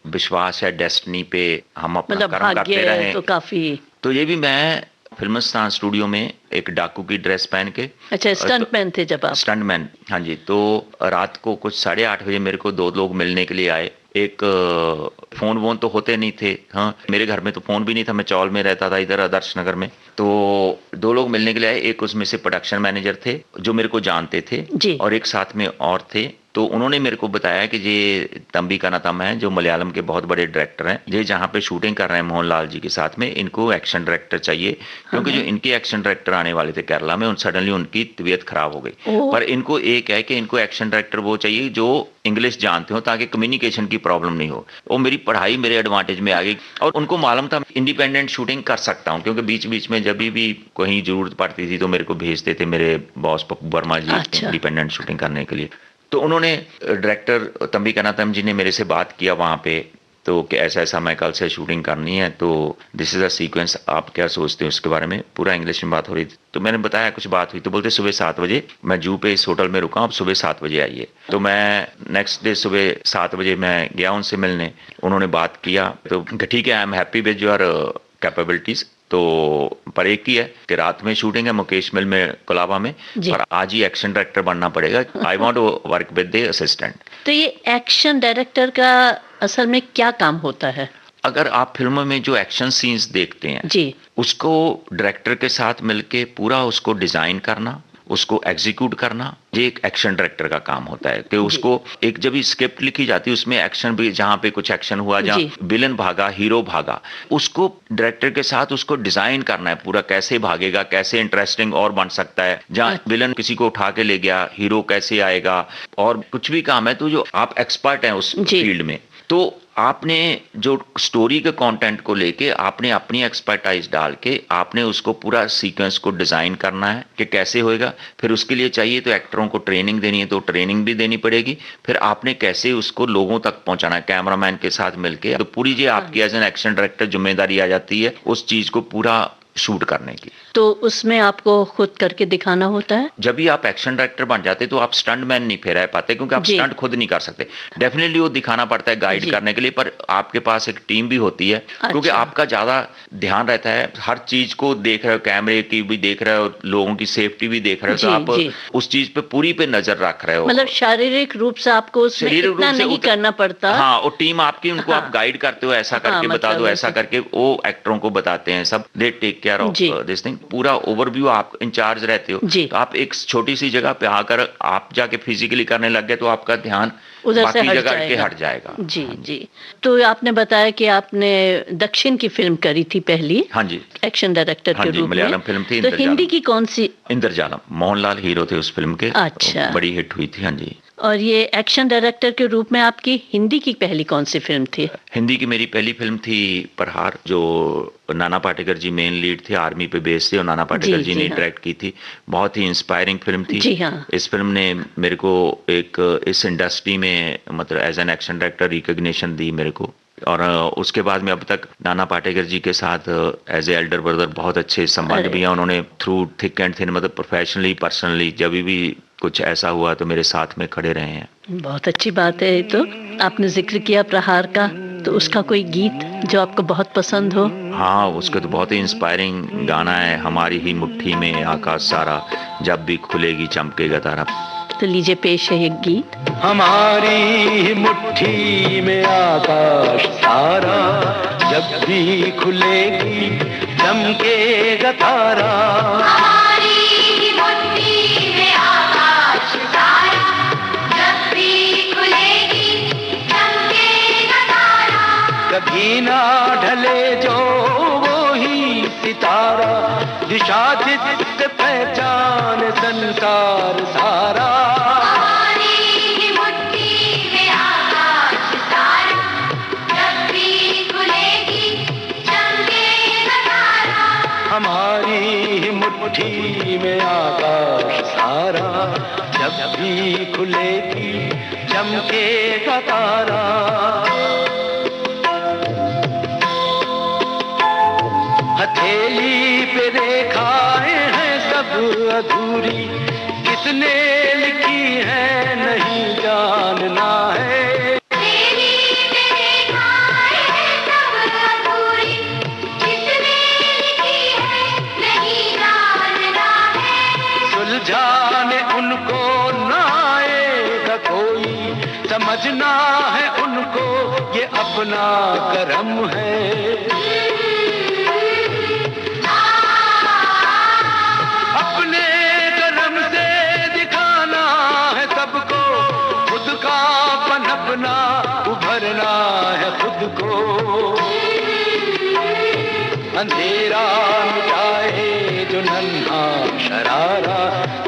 विश्वास है डेस्टिनी पे, हम अपना मतलब कर्म करते रहे तो काफी। तो ये भी मैं फिल्मिस्तान स्टूडियो में एक डाकू की ड्रेस पहन के। अच्छा, स्टंटमैन थे जब आप? स्टंटमैन, हाँ जी। तो रात को कुछ 8:30 बजे मेरे को 2 लोग मिलने के लिए आए। एक फोन वोन तो होते नहीं थे, हाँ मेरे घर में तो फोन भी नहीं था, मैं चौल में रहता था इधर आदर्श नगर में। तो 2 लोग मिलने के लिए आए, एक उसमें से प्रोडक्शन मैनेजर थे जो मेरे को जानते थे जी। और एक साथ में और थे। तो उन्होंने मेरे को बताया कि ये तंबी कनातम है जो मलयालम के बहुत बड़े डायरेक्टर हैं, ये जहाँ पे शूटिंग कर रहे हैं मोहनलाल जी के साथ में, इनको एक्शन डायरेक्टर चाहिए। क्योंकि जो इनके एक्शन डायरेक्टर आने वाले थे केरला में, उन सडनली उनकी तबीयत खराब हो गई। पर इनको एक है कि इनको एक्शन डायरेक्टर वो चाहिए जो इंग्लिश जानते हो ताकि कम्युनिकेशन की प्रॉब्लम नहीं हो। वो मेरी पढ़ाई मेरे एडवांटेज में आ गई और उनको मालूम था इंडिपेंडेंट शूटिंग कर सकता हूँ, क्योंकि बीच बीच में जब भी कहीं जरूरत पड़ती थी तो मेरे को भेजते थे मेरे बॉस पप्पू वर्मा जी इंडिपेंडेंट शूटिंग करने के लिए। तो उन्होंने डायरेक्टर तंबी कनातम जी ने मेरे से बात किया वहाँ पे, तो कि ऐसा ऐसा मैं कल से शूटिंग करनी है, तो दिस इज़ अ सीक्वेंस, आप क्या सोचते हो उसके बारे में। पूरा इंग्लिश में बात हो रही थी। तो मैंने बताया कुछ बात हुई, तो बोलते सुबह 7 बजे मैं जू पे इस होटल में रुका, आप सुबह 7 बजे आइए। तो मैं नेक्स्ट डे सुबह 7 बजे मैं गया उनसे मिलने। उन्होंने बात किया तो ठीक है, I am happy with your capabilities. तो पर एक ही है कि रात में शूटिंग है मुकेश मिल में कोलाबा में, पर आज ही एक्शन डायरेक्टर बनना पड़ेगा। I want to work with the assistant. तो ये एक्शन डायरेक्टर का असल में क्या काम होता है? अगर आप फिल्मों में जो एक्शन सीन्स देखते हैं जी, उसको डायरेक्टर के साथ मिलके पूरा उसको डिजाइन करना, उसको एग्जीक्यूट करना, ये एक एक्शन डायरेक्टर का काम होता है। कि उसको एक जब स्क्रिप्ट लिखी जाती है उसमें एक्शन भी, जहाँ पे कुछ एक्शन हुआ, जहाँ विलन भागा हीरो भागा, उसको डायरेक्टर के साथ उसको डिजाइन करना है पूरा, कैसे भागेगा, कैसे इंटरेस्टिंग और बन सकता है। जहाँ विलन किसी को उठा के ले गया, हीरो कैसे आएगा, और कुछ भी काम है तो जो आप एक्सपर्ट हैं उस फील्ड में, तो आपने जो स्टोरी के कंटेंट को लेके आपने अपनी एक्सपर्टाइज डाल के आपने उसको पूरा सीक्वेंस को डिजाइन करना है कि कैसे होएगा। फिर उसके लिए चाहिए तो एक्टरों को ट्रेनिंग देनी है तो ट्रेनिंग भी देनी पड़ेगी। फिर आपने कैसे उसको लोगों तक पहुंचाना है कैमरामैन के साथ मिलके, तो पूरी जो आपकी एज एन एक्शन डायरेक्टर जिम्मेदारी आ जाती है उस चीज को पूरा शूट करने की। तो उसमें आपको खुद करके दिखाना होता है। जब भी आप एक्शन डायरेक्टर बन जाते तो आप स्टंट मैन नहीं फेरा पाते, क्योंकि आप स्टंट खुद नहीं कर सकते। डेफिनेटली वो दिखाना पड़ता है गाइड करने के लिए, पर आपके पास एक टीम भी होती है। क्योंकि आपका ज्यादा ध्यान रहता है, हर चीज को देख रहे हो, कैमरे की भी देख रहे हो, लोगों की सेफ्टी भी देख रहे हो, तो आप उस चीज पे पूरी पे नजर रख रहे हो। मतलब शारीरिक रूप से आपको उसमें इतना नहीं करना पड़ता। हाँ, और टीम आपकी, उनको आप गाइड करते हो, ऐसा करके बता दो, ऐसा करके वो एक्टरों को बताते हैं सब। They take care of this thing. पूरा ओवरव्यू आप इंचार्ज रहते हो। तो आप एक छोटी सी जगह पे आकर आप जाके फिजिकली करने लग गए तो आपका ध्यान उधर से हट जाएगा। जी जी। तो आपने बताया कि आपने दक्षिण की फिल्म करी थी पहली। हाँ जी, एक्शन डायरेक्टर के रूप में। मलयालम फिल्म थी। तो हिंदी की कौन सी? इंद्रजालम, मोहनलाल हीरो थे उस फिल्म के। अच्छा, बड़ी हिट हुई थी। हाँ जी। और ये एक्शन डायरेक्टर के रूप में आपकी हिंदी की पहली कौन सी फिल्म थी? हिंदी की मेरी पहली फिल्म थी प्रहार, जो नाना पाटेकर जी मेन लीड थे, आर्मी पे बेस्ड थे, और नाना पाटेकर जी ने डायरेक्ट की थी। बहुत ही इंस्पायरिंग फिल्म थी। जी हाँ। इस फिल्म ने मेरे को एक इस इंडस्ट्री में मतलब as an action director recognition दी मेरे को। और उसके बाद में अब तक नाना पाटेकर जी के साथ एज ए एल्डर ब्रदर बहुत अच्छे संबंध भी हैं। उन्होंने थ्रू थिक एंड थिन, मतलब प्रोफेशनली पर्सनली, जब भी कुछ ऐसा हुआ तो मेरे साथ में खड़े रहे हैं। बहुत अच्छी बात है। तो आपने जिक्र किया प्रहार का, तो उसका कोई गीत जो आपको बहुत पसंद हो? हाँ, उसका तो बहुत ही इंस्पायरिंग गाना है, हमारी ही मुट्ठी में आकाश सारा, जब भी खुलेगी चमकेगा तारा। तो लीजिए पेश है ये गीत। हमारी ही मुट्ठी में आकाश सारा, जब भी खुलेगी चमकेगा तारा। हमारी ही मुट्ठी में आकाश सारा, जब भी खुलेगी चमकेगा तारा। कभी ना ढले जो वो ही सितारा, दिशा जिससे पहचान संसार सारा। हमारी ही मुट्ठी में आकाश सारा, जब भी खुलेगी चमकेगा तारा। हमारी ही मुट्ठी में आकाश सारा, जब भी खुलेगी चमकेगा तारा। हथेली पे रेखाएं हैं सब अधूरी किसने लिखी है नहीं जानना है। तेरी मेरे खाए सब अधूरी किसने लिखी है नहीं जानना है। सुलझाने उनको ना आएगा कोई, समझना है उनको ये अपना करम है। अपने कलम से दिखाना है सबको, खुद का पनपना उभरना है खुद को। अंधेरा मिटाए जो नन्हा शरारा,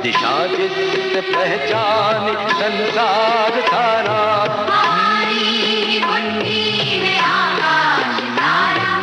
दिशा जिससे पहचाने संसार सारा। हमारी मुट्ठी में आकाश तारा,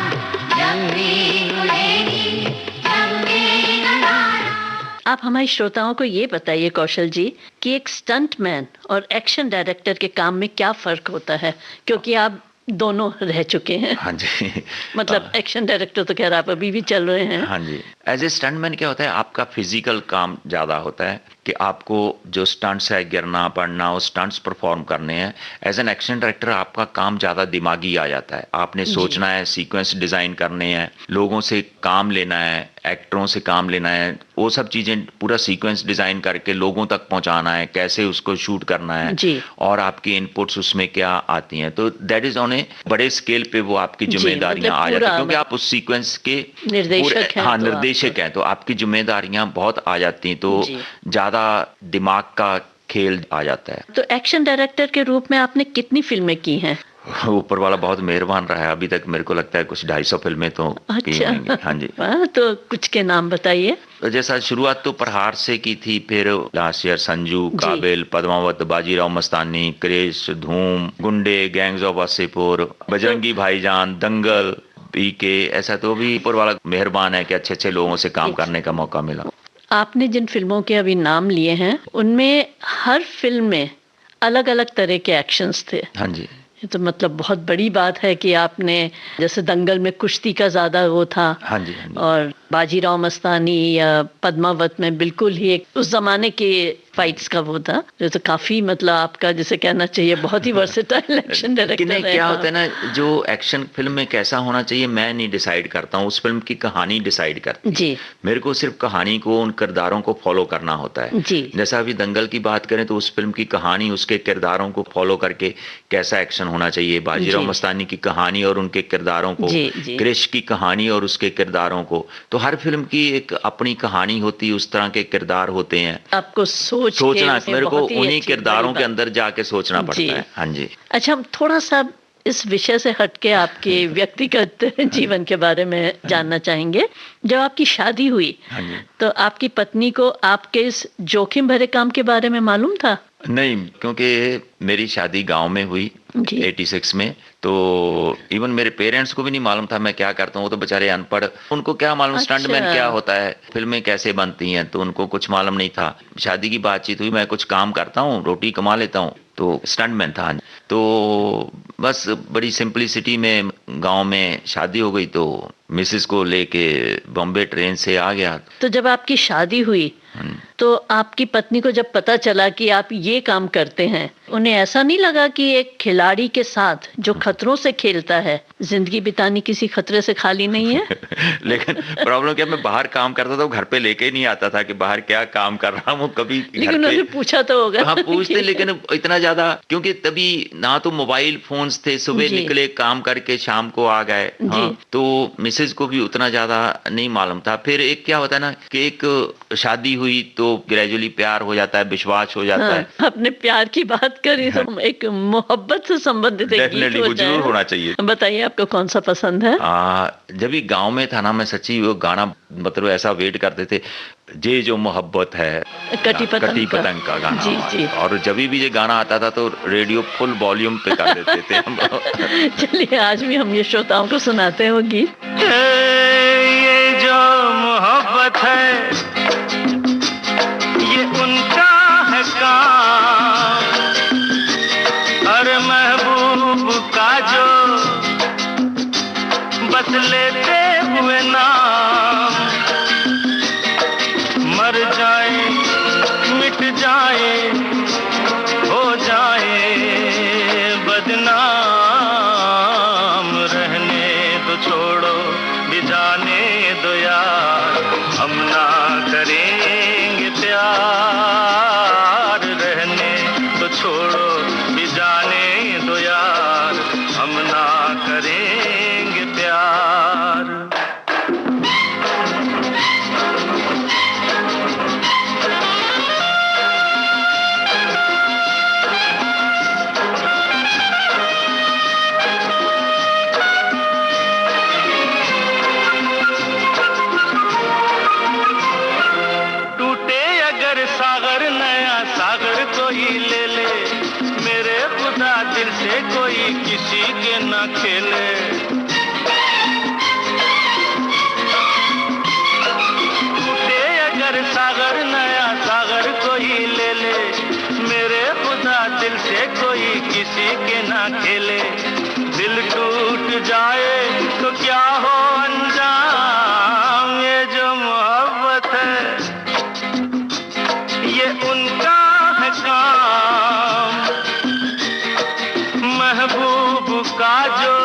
जब भी खुलेगी जब भी नजारा। आप हमारे श्रोताओं को ये बताइए कौशल जी कि एक स्टंटमैन और एक्शन डायरेक्टर के काम में क्या फर्क होता है, क्योंकि आप दोनों रह चुके हैं। हाँ जी। मतलब एक्शन डायरेक्टर तो खैर आप अभी भी चल रहे हैं। हाँ जी। एज ए स्टंटमैन क्या होता है, आपका फिजिकल काम ज़्यादा होता है कि आपको जो स्टंट्स है, गिरना पड़ना, वो स्टंट्स परफॉर्म करने हैं। एज एन एक्शन डायरेक्टर आपका काम ज़्यादा दिमागी आ जाता है। आपने सोचना है, सीक्वेंस डिज़ाइन करने हैं, लोगों से काम लेना है, एक्टरों से काम लेना है, वो सब चीज़ें पूरा सीक्वेंस डिज़ाइन करके लोगों तक पहुंचाना है, कैसे उसको शूट करना है जी। और आपकी इनपुट्स उसमें क्या आती हैं। तो दैट इज ऑन ए बड़े स्केल पे वो आपकी जिम्मेदारियां आ जाती हैं, क्योंकि आप उस सीक्वेंस के निर्देशक हैं। हाँ, तो निर्देशक हैं, तो आपकी जिम्मेदारियां बहुत आ जाती हैं, तो ज़्यादा दिमाग का खेल आ जाता है। तो एक्शन डायरेक्टर के रूप में आपने कितनी फिल्में की हैं? ऊपर वाला बहुत मेहरबान रहा है, अभी तक मेरे को लगता है कुछ 250 फिल्में तो की होंगी। हाँ जी। तो कुछ के नाम बताइए। तो जैसा शुरुआत तो प्रहार से की थी, फिर लास्ट ईयर संजू, काबिल, पद्मावत, बाजीराव मस्तानी, क्रिश, धूम, गुंडे, गैंग्स ऑफ वासेपुर, बजरंगी भाईजान, दंगल, पीके। ऐसा तो भी ऊपर वाला मेहरबान है कि अच्छे अच्छे लोगों से काम करने का मौका मिला। आपने जिन फिल्मों के अभी नाम लिए हैं उनमें हर फिल्म में अलग अलग तरह के एक्शंस थे। हाँ जी। ये तो मतलब बहुत बड़ी बात है कि आपने, जैसे दंगल में कुश्ती का ज्यादा वो था। हाँ जी, हाँ जी। और बाजीराव मस्तानी या पद्मावत में बिल्कुल ही एक उस जमाने के फाइट्स का वो था, जो तो काफी मतलब आपका जैसे कहना चाहिए बहुत ही वर्सेटाइल एक्शन डायरेक्टर है। क्या होता है ना, जो एक्शन फिल्म में कैसा होना चाहिए मैं नहीं डिसाइड करता हूँ, उस फिल्म की कहानी डिसाइड करती है। जी। मेरे को सिर्फ कहानी को, उन किरदारों को फॉलो करना होता है। जी। जैसा अभी दंगल की बात करें तो उस फिल्म की कहानी, उसके किरदारों को फॉलो करके कैसा एक्शन होना चाहिए, बाजीराव मस्तानी की कहानी और उनके किरदारों को, क्रिश की कहानी और उसके किरदारों को। तो हर फिल्म की एक अपनी कहानी होती है, उस तरह के किरदार होते हैं। आपको सोचना, मेरे को उन्हीं किरदारों के अंदर जाके सोचना पड़ता है। हाँ जी। अच्छा, हम थोड़ा सा इस विषय से हटके आपके व्यक्तिगत जीवन के बारे में जानना चाहेंगे। जब आपकी शादी हुई तो आपकी पत्नी को आपके इस जोखिम भरे काम के बारे में मालूम था? नहीं, क्योंकि मेरी शादी गांव में हुई 86 में, तो इवन मेरे पेरेंट्स को भी नहीं मालूम था मैं क्या करता हूँ। वो तो बेचारे अनपढ़, उनको क्या मालूम स्टंटमैन क्या होता है, फिल्में कैसे बनती हैं, तो उनको कुछ मालूम नहीं था। शादी की बातचीत हुई, मैं कुछ काम करता हूँ, रोटी कमा लेता हूँ, तो स्टंटमैन था। तो बस बड़ी सिंपलिसिटी में गांव में शादी हो गई, तो मिसेस को लेके बॉम्बे ट्रेन से आ गया। तो जब आपकी शादी हुई तो आपकी पत्नी को जब पता चला कि आप ये काम करते हैं, उन्हें ऐसा नहीं लगा कि एक खिलाड़ी के साथ जो खतरों से खेलता है, जिंदगी बितानी किसी खतरे से खाली नहीं है? लेकिन प्रॉब्लम क्या, मैं बाहर काम करता था, घर पे लेके नहीं आता था कि बाहर क्या काम कर रहा हूँ कभी। लेकिन उन्होंने पूछा तो होगा। हाँ, पूछते, लेकिन इतना ज्यादा, क्योंकि तभी ना तो मोबाइल फोन्स थे, सुबह निकले काम करके शाम को आ गए। हाँ, तो मिसेज को भी उतना ज्यादा नहीं मालूम था। फिर एक क्या होता है ना कि एक शादी हुई तो ग्रेजुअली प्यार हो जाता है, विश्वास हो जाता है। अपने प्यार की बात करें तो एक मोहब्बत से संबंधित एक गीत वो जरूर होना चाहिए। बताइए आपको कौन सा पसंद है? जब भी गांव में था ना, मैं सच्ची वो गाना मतलब ऐसा वेट करते थे, जे जो मोहब्बत है, कटी पतंग का गाना। जी, जी। और जब भी ये गाना आता था तो रेडियो फुल वॉल्यूम पे कर देते थे हम। चलिए आज भी हम ये श्रोताओं को सुनाते हैं वो गीत। ये जो मोहब्बत है ये उनका है काम, अरे महबूब का जो बस लेते हुए नाम, मर जाए ना खेले। टूटे अगर सागर नया सागर कोई ले ले, मेरे खुदा दिल से कोई किसी के ना खेले। दिल टूट जाए तो क्या हो अंजाम, ये जो मोहब्बत है ये उनका है काम। महबूब का जो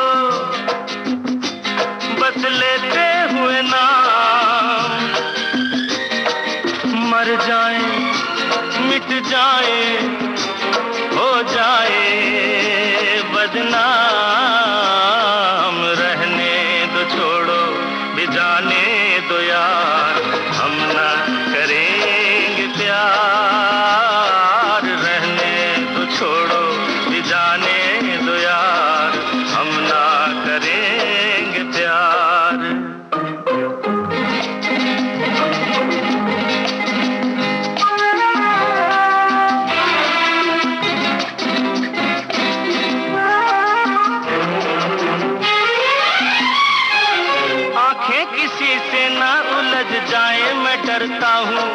बस लेते हुए नाम, मर जाए मिट जाए हो जाए बदनाम। रहने दो छोड़ो भी जाने दो यार, हम ना करेंगे प्यार। रहने दो छोड़ो भी जाने दो यार, हम ना करेंगे प्यार। किसी से ना उलझ जाए मैं डरता हूँ,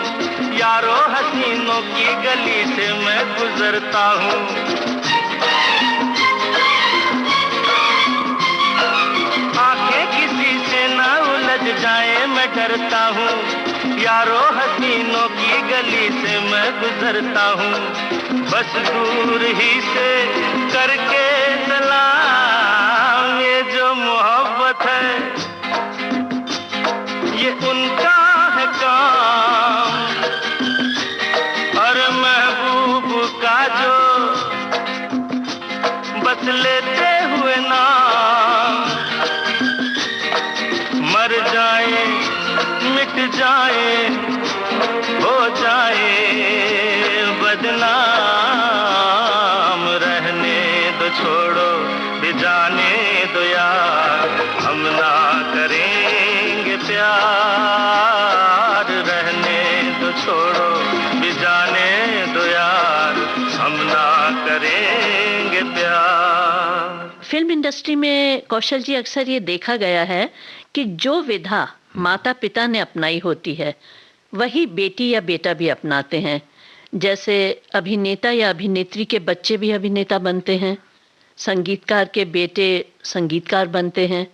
यारो हसीनों की गली से मैं गुजरता हूँ। आंखें किसी से ना उलझ जाए मैं डरता हूँ, यारो हसीनों की गली से मैं गुजरता हूँ। बस दूर ही से करके सलाम, ये जो मोहब्बत है ये उनका है काम। और महबूब का जो बस लेते हुए नाम, मर जाए मिट जाए हो जाए बदनाम। रहने दो छोड़ो भी जाने दो यार, हम ना करेंगे प्यार। रहने दो छोड़ो भी जाने दो यार, हम ना करेंगे प्यार। फिल्म इंडस्ट्री में कौशल जी अक्सर ये देखा गया है कि जो विधा माता पिता ने अपनाई होती है वही बेटी या बेटा भी अपनाते हैं। जैसे अभिनेता या अभिनेत्री के बच्चे भी अभिनेता बनते हैं, संगीतकार के बेटे संगीतकार बनते हैं।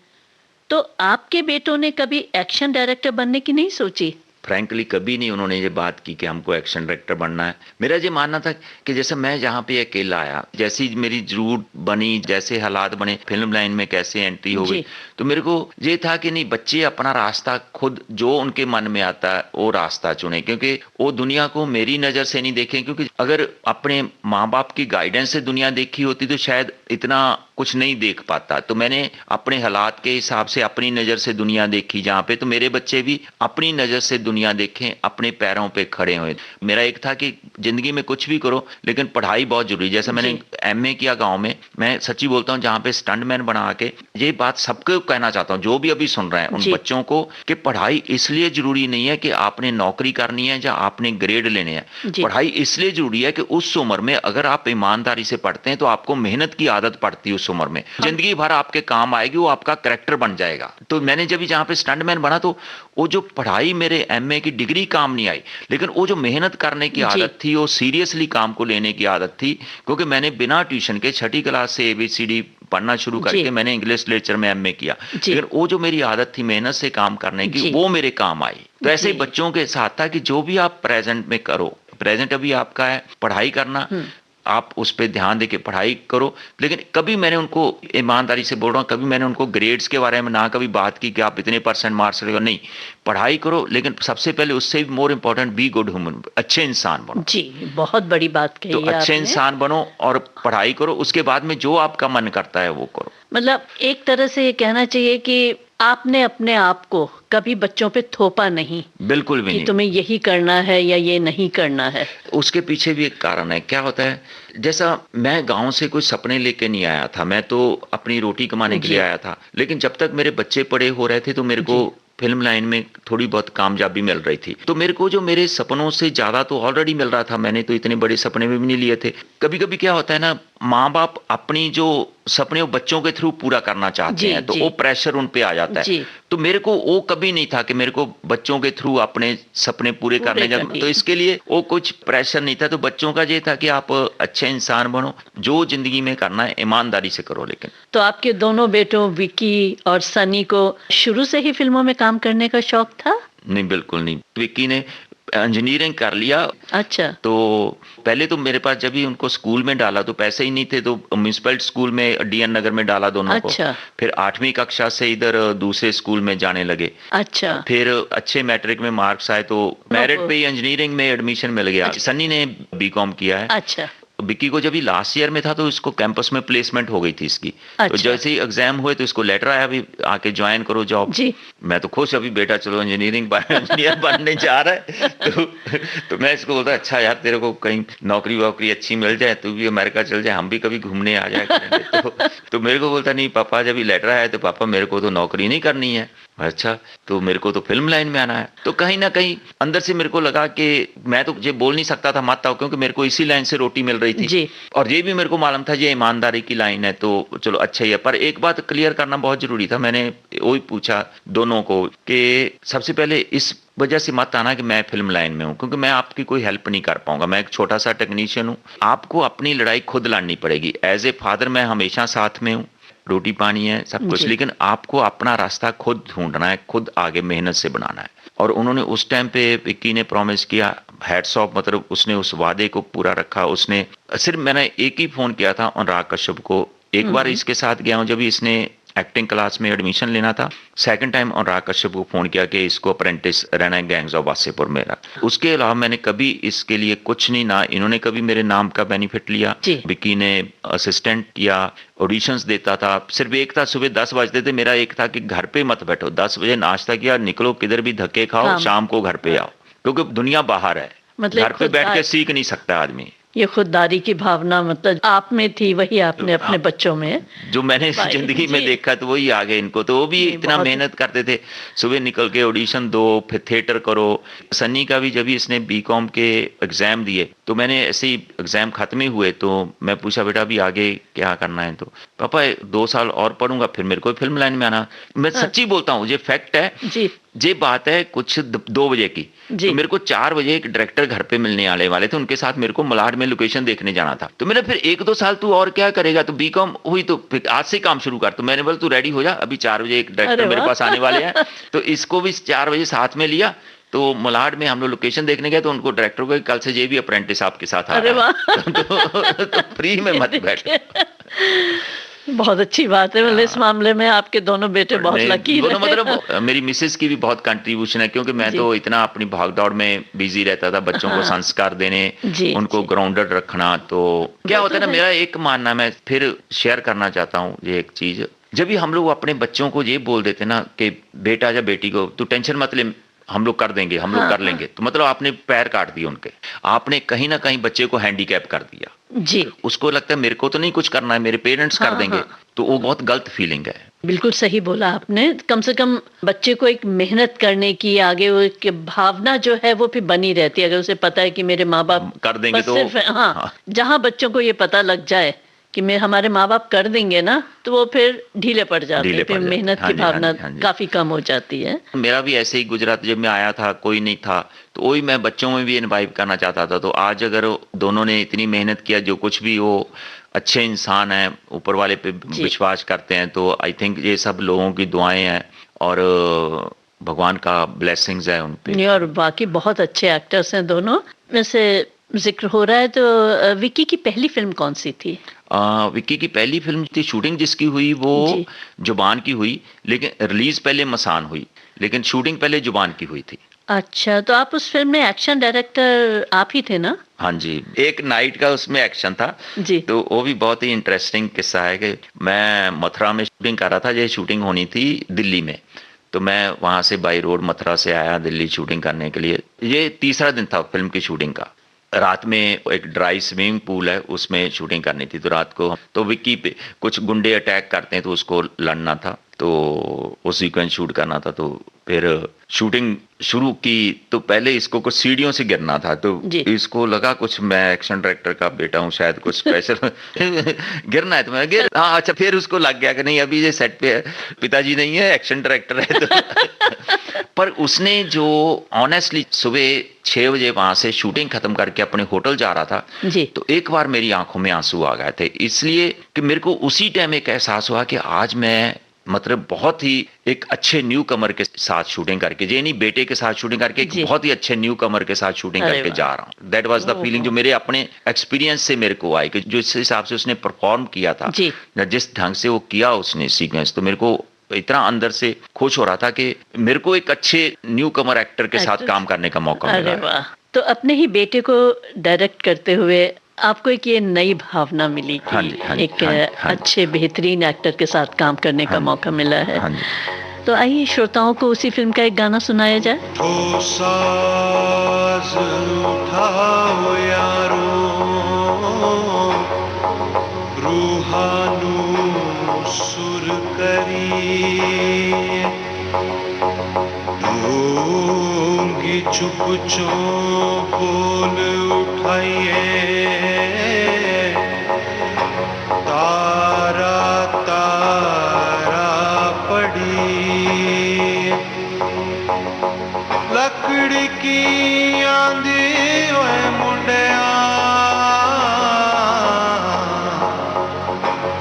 तो आपके बेटों ने कभी एक्शन डायरेक्टर बनने की नहीं सोची? फ्रैंकली कभी नहीं उन्होंने ये बात की कि हमको एक्शन डायरेक्टर बनना है। मेरा ये मानना था कि जैसे मैं जहाँ पे अकेला आया, जैसी मेरी जरूरत बनी, जैसे हालात बने, फिल्म लाइन में कैसे एंट्री हो गई, तो मेरे को ये था कि नहीं, बच्चे अपना रास्ता खुद जो उनके मन में आता है वो रास्ता चुने, क्योंकि वो दुनिया को मेरी नज़र से नहीं देखें। क्योंकि अगर अपने माँ बाप की गाइडेंस से दुनिया देखी होती तो शायद इतना कुछ नहीं देख पाता। तो मैंने अपने हालात के हिसाब से अपनी नज़र से दुनिया देखी जहाँ पे, तो मेरे बच्चे भी अपनी नज़र से दुनिया देखें, अपने पैरों पे खड़े हुए। मेरा एक था कि जिंदगी में कुछ भी करो लेकिन पढ़ाई बहुत जरूरी। जैसे मैंने एमए किया गांव में, मैं सच्ची बोलता हूँ, जहाँ पे स्टंटमैन बना के ये बात सबको कहना चाहता हूँ, जो भी अभी सुन रहे हैं उन बच्चों को, कि पढ़ाई इसलिए जरूरी नहीं है कि आपने नौकरी करनी है या आपने ग्रेड लेने हैं। पढ़ाई इसलिए जरूरी है कि उस उम्र में अगर आप ईमानदारी से पढ़ते हैं तो आपको मेहनत की आदत पड़ती है उस उम्र में, जिंदगी भर आपके काम आएगी, वो आपका कैरेक्टर बन जाएगा। तो मैंने जब जहाँ पे स्टंटमैन बना तो वो जो पढ़ाई, मेरे एमए की डिग्री काम नहीं आई, लेकिन वो जो मेहनत करने की आदत थी, वो सीरियसली काम को लेने की आदत थी। क्योंकि मैंने बिना ट्यूशन के 6ठी क्लास से ABCD पढ़ना शुरू करके मैंने इंग्लिश लिटरेचर में एमए किया, लेकिन वो जो मेरी आदत थी मेहनत से काम करने की, वो मेरे काम आई। तो ऐसे ही बच्चों के साथ था कि जो भी आप प्रेजेंट में करो, प्रेजेंट अभी आपका है, पढ़ाई करना, आप उस पर ध्यान दे के पढ़ाई करो। लेकिन कभी मैंने उनको, ईमानदारी से बोल रहा हूँ, कभी मैंने उनको ग्रेड्स के बारे में ना कभी बात की कि आप इतने % मार्क्स लेगा, नहीं, पढ़ाई करो, लेकिन सबसे पहले उससे भी more important be good human, अच्छे इंसान बनो। जी, बहुत बड़ी बात कही तो अच्छे इंसान बनो और पढ़ाई करो, उसके बाद में जो आपका मन करता है वो करो। मतलब एक तरह से ये कहना चाहिए कि आपने अपने आप को कभी बच्चों पे थोपा नहीं, बिल्कुल भी नहीं, तुम्हें यही करना है या ये नहीं करना है। उसके पीछे भी एक कारण है। क्या होता है, जैसा मैं गांव से कोई सपने लेके नहीं आया था, मैं तो अपनी रोटी कमाने के लिए आया था। लेकिन जब तक मेरे बच्चे बड़े हो रहे थे तो मेरे को फिल्म लाइन में थोड़ी बहुत कामयाबी मिल रही थी, तो मेरे को जो मेरे सपनों से ज्यादा तो ऑलरेडी मिल रहा था। मैंने तो इतने बड़े सपने भी नहीं लिए थे। कभी कभी क्या होता है ना, माँ बाप अपनी जो सपने वो बच्चों के थ्रू पूरा करना चाहते हैं, तो वो प्रेशर उन पे आ जाता है। तो मेरे को वो कभी नहीं था कि मेरे को बच्चों के थ्रू अपने सपने पूरे करने तो इसके लिए वो कुछ प्रेशर नहीं था। तो बच्चों का ये था कि आप अच्छे इंसान बनो, जो जिंदगी में करना है ईमानदारी से करो। लेकिन तो आपके दोनों बेटों विक्की और सनी को शुरू से ही फिल्मों में काम करने का शौक था? नहीं, बिल्कुल नहीं। विक्की ने इंजीनियरिंग कर लिया। अच्छा। तो पहले तो मेरे पास जब भी उनको स्कूल में डाला तो पैसे ही नहीं थे, तो म्यूनिसिपल स्कूल में डीएन नगर में डाला दोनों को। फिर 8वीं कक्षा से इधर दूसरे स्कूल में जाने लगे। अच्छा। फिर अच्छे मैट्रिक में मार्क्स आए तो मेरिट पे ही इंजीनियरिंग में एडमिशन मिल गया। सन्नी ने बीकॉम किया है। अच्छा। विक्की को जब ही लास्ट ईयर में था तो इसको कैंपस में प्लेसमेंट हो गई थी इसकी। तो जैसे ही एग्जाम हुए तो इसको लेटर आया, अभी आके ज्वाइन करो जॉब। मैं तो खुश, अभी बेटा चलो इंजीनियर बनने जा रहा है। तो मैं इसको बोलता अच्छा यार तेरे को कहीं नौकरी वोकरी अच्छी मिल जाए, तू भी अमेरिका चल जाए, हम भी कभी घूमने आ जाए। तो मेरे को बोलता नहीं पापा जब लेटर आया तो पापा मेरे को तो नौकरी नहीं करनी है। अच्छा, तो मेरे को तो फिल्म लाइन में आना है। तो कहीं ना कहीं अंदर से मेरे को लगा कि मैं तो ये बोल नहीं सकता था मत आओ, क्योंकि मेरे को इसी लाइन से रोटी मिल रही थी और ये भी मेरे को मालूम था ये ईमानदारी की लाइन है, तो चलो अच्छा ही है। पर एक बात क्लियर करना बहुत जरूरी था। मैंने वही पूछा दोनों को कि सबसे पहले इस वजह से मत आना कि मैं फिल्म लाइन में हूँ, क्योंकि मैं आपकी कोई हेल्प नहीं कर पाऊंगा। मैं एक छोटा सा टेक्नीशियन हूँ, आपको अपनी लड़ाई खुद लड़नी पड़ेगी। एज ए फादर मैं हमेशा साथ में हूँ, रोटी पानी है सब कुछ, लेकिन आपको अपना रास्ता खुद ढूंढना है, खुद आगे मेहनत से बनाना है। और उन्होंने उस टाइम पे विक्की ने प्रॉमिस किया, हैट्स ऑफ, मतलब उसने उस वादे को पूरा रखा। उसने सिर्फ मैंने एक ही फोन किया था अनुराग कश्यप को, एक बार इसके साथ गया हूँ जब इसने एक्टिंग क्लास में एडमिशन लेना था। सेकंड टाइम अनुराग कश्यप को फोन किया कि इसको अप्रेंटिस रहना है गैंग्स ऑफ वासेपुर मेरा। उसके अलावा मैंने कभी इसके लिए कुछ नहीं, ना इन्होंने कभी मेरे नाम का बेनिफिट लिया। विक्की ने असिस्टेंट या ऑडिशंस देता था, सिर्फ एक था सुबह 10 बजते थे, मेरा एक था कि घर पे मत बैठो, 10 बजे नाश्ता किया, निकलो किधर भी धक्के खाओ, शाम को घर पे आओ, क्योंकि दुनिया बाहर है, घर पे बैठ के सीख नहीं सकता आदमी। ये खुददारी की भावना मतलब आप में थी, वही आपने अपने बच्चों में जो मैंने जिंदगी में देखा तो वही आ गए इनको। तो वो भी इतना मेहनत करते थे, सुबह निकल के ऑडिशन दो, फिर थिएटर करो। सन्नी का भी जब भी इसने बीकॉम के एग्जाम दिए तो मैंने ऐसे ही एग्जाम खत्म ही हुए तो मैं पूछा बेटा अभी आगे क्या करना है, तो पापा 2 साल और पढ़ूंगा फिर मेरे को फिल्म लाइन में आना। मैं सच्ची बोलता हूँ, ये फैक्ट है ये बात है। कुछ 2 बजे की, तो मेरे को 4 बजे एक डायरेक्टर घर पे मिलने आने वाले थे, उनके साथ मेरे को मलाड में लोकेशन देखने जाना था। तो मैंने फिर 1-2 साल तू और क्या करेगा, तो बीकॉम हुई तो फिर आज से काम शुरू कर। तो मैंने बोला तू रेडी हो जा, अभी 4 बजे एक डायरेक्टर मेरे पास आने वाले हैं। तो इसको भी 4 बजे साथ में लिया, तो मलाड में हम लोग लोकेशन देखने गए, तो उनको डायरेक्टर को कल से ये भी अप्रेंटिस आपके साथ आ रहा है। तो फ्री में मत बैठो। बहुत अच्छी बात है। मतलब इस मामले में आपके दोनों बेटे बहुत लकी रहे। मतलब मेरी मिसेस की भी बहुत कंट्रीब्यूशन है, क्योंकि मैं तो इतना अपनी भागदौड़ में बिजी रहता था, बच्चों को संस्कार देने, उनको ग्राउंडेड रखना। तो क्या होता है ना, मेरा एक मानना, मैं फिर शेयर करना चाहता हूँ ये एक चीज। जब भी हम लोग अपने बच्चों को ये बोल देते ना कि बेटा या बेटी को तू टेंशन मत ले, हम लोग कर देंगे, हम लोग कर लेंगे, तो मतलब आपने पैर काट दिए उनके, आपने कहीं ना कहीं बच्चे को हैंडीकैप कर दिया। उसको लगता है मेरे को तो नहीं कुछ करना है, मेरे पेरेंट्स कर देंगे। तो वो बहुत गलत फीलिंग है। बिल्कुल सही बोला आपने। कम से कम बच्चे को एक मेहनत करने की आगे वो एक भावना जो है वो भी बनी रहती है। अगर उसे पता है कि मेरे माँ बाप कर देंगे तो जहाँ बच्चों को ये पता लग जाए कि मेरे माँ बाप कर देंगे ना, तो वो फिर ढीले पड़ जाते हैं, फिर मेहनत की भावना काफी कम हो जाती है। मेरा भी ऐसे ही गुजरात, जब मैं आया था कोई नहीं था, तो वही मैं बच्चों में भी इन्वाइव करना चाहता था। तो आज अगर दोनों ने इतनी मेहनत किया, जो कुछ भी वो अच्छे इंसान हैं, ऊपर वाले पे विश्वास करते हैं, तो आई थिंक ये सब लोगों की दुआएं हैं और भगवान का ब्लेसिंग्स है उन पे। और बाकी बहुत अच्छे एक्टर्स हैं दोनों। वैसे जिक्र हो रहा है तो विक्की की पहली फिल्म कौन सी थी? विक्की की पहली फिल्म थी, शूटिंग जिसकी हुई वो जुबान की हुई, लेकिन रिलीज पहले मसान हुई, लेकिन शूटिंग पहले जुबान की हुई थी। अच्छा, तो आप उस फिल्म में एक्शन डायरेक्टर आप ही थे ना? हाँ जी, एक नाइट का उसमें एक्शन था जी। तो वो भी बहुत ही इंटरेस्टिंग किस्सा है कि मैं मथुरा में शूटिंग कर रहा था, ये शूटिंग होनी थी दिल्ली में, तो मैं वहां से बाई रोड मथुरा से आया दिल्ली शूटिंग करने के लिए। ये तीसरा दिन था फिल्म की शूटिंग का। रात में एक ड्राई स्विमिंग पूल है, उसमें शूटिंग करनी थी। तो रात को तो विक्की पे कुछ गुंडे अटैक करते हैं, तो उसको लड़ना था। तो वो सीक्वेंस शूट करना था, तो फिर शूटिंग शुरू की। तो पहले इसको कुछ सीढ़ियों से गिरना था, तो इसको लगा कुछ मैं एक्शन डायरेक्टर का बेटा हूँ, शायद कुछ स्पेशल गिरना है, तो मैं गिर, हाँ अच्छा। फिर उसको लग गया कि नहीं अभी ये सेट पे पिताजी नहीं है, एक्शन डायरेक्टर है। तो पर उसने जो ऑनेस्टली सुबह 6 बजे वहां से शूटिंग खत्म करके अपने होटल जा रहा था जी। तो एक बार मेरी आंखों में आंसू आ गए थे, इसलिए कि मेरे को उसी टाइम एक एहसास हुआ कि आज मैं मतलब बहुत ही एक अच्छे न्यू कमर के साथ शूटिंग करके, ये नहीं बेटे के साथ शूटिंग करके, एक बहुत ही अच्छे न्यू कमर के साथ शूटिंग करके जा रहा हूँ। दैट वाज द फीलिंग जो मेरे अपने एक्सपीरियंस से मेरे को आई, कि जो इस हिसाब से उसने परफॉर्म किया था, जिस ढंग से वो किया उसने सीक्वेंस, तो मेरे को इतना अंदर से खुश हो रहा था कि मेरे को एक अच्छे न्यू कमर एक्टर के साथ काम करने का मौका मिला। अरे वाह। तो अपने ही बेटे को डायरेक्ट करते हुए आपको एक ये नई भावना मिली कि एक अच्छे बेहतरीन एक्टर के साथ काम करने का मौका मिला है। तो आइए श्रोताओं को उसी फिल्म का एक गाना सुनाया जाए। तो साज उठाओ यारो, रूहानू सुर करिए, गूंगी चुप चुप बोल उठाइए, तारा तारा पड़ी, लकड़ी की आंधी ओए मुंडिया,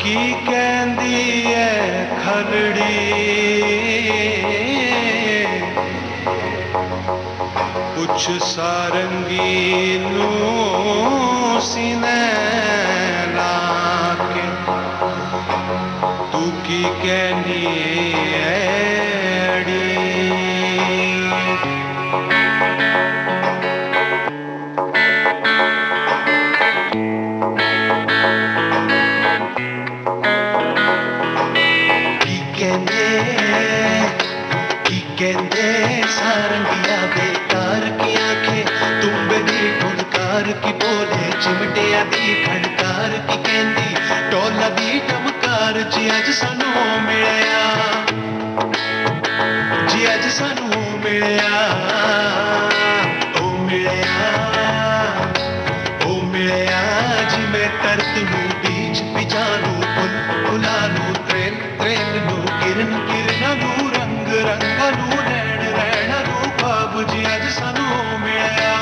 की कहंदी है खलड़ी, कुछ सारंगी नू सीने लाके, तू की कहनी एड़ी। कहते सारंगिया बेकार की आंखें, तुम्बे दी फुलकार की बोले, चिमटिया दी खड़कार की कहंदी, टोला दी टमकार, जी अज सानू मिलया, जी अज सानू मिलया, ओ मिलया, ओ मिलया, जी मैं तरत नू बीच पिजानू, पुल पुलानू, ट्रेन ट्रेन नू, किरण किरणा नू, रंग रंगा नू, नैन नैना नू, ख्वाब, जी अज सानू मिलया,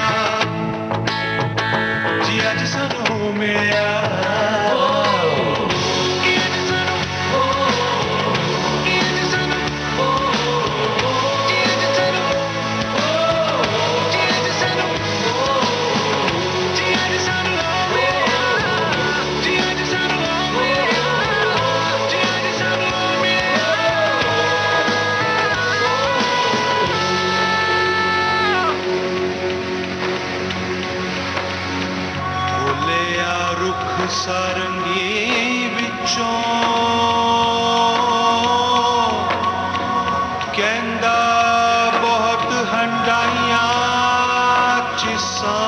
जी अज सानू मिलया। सारंगी विचों कहंदा बहुत हंडाइया चिसां,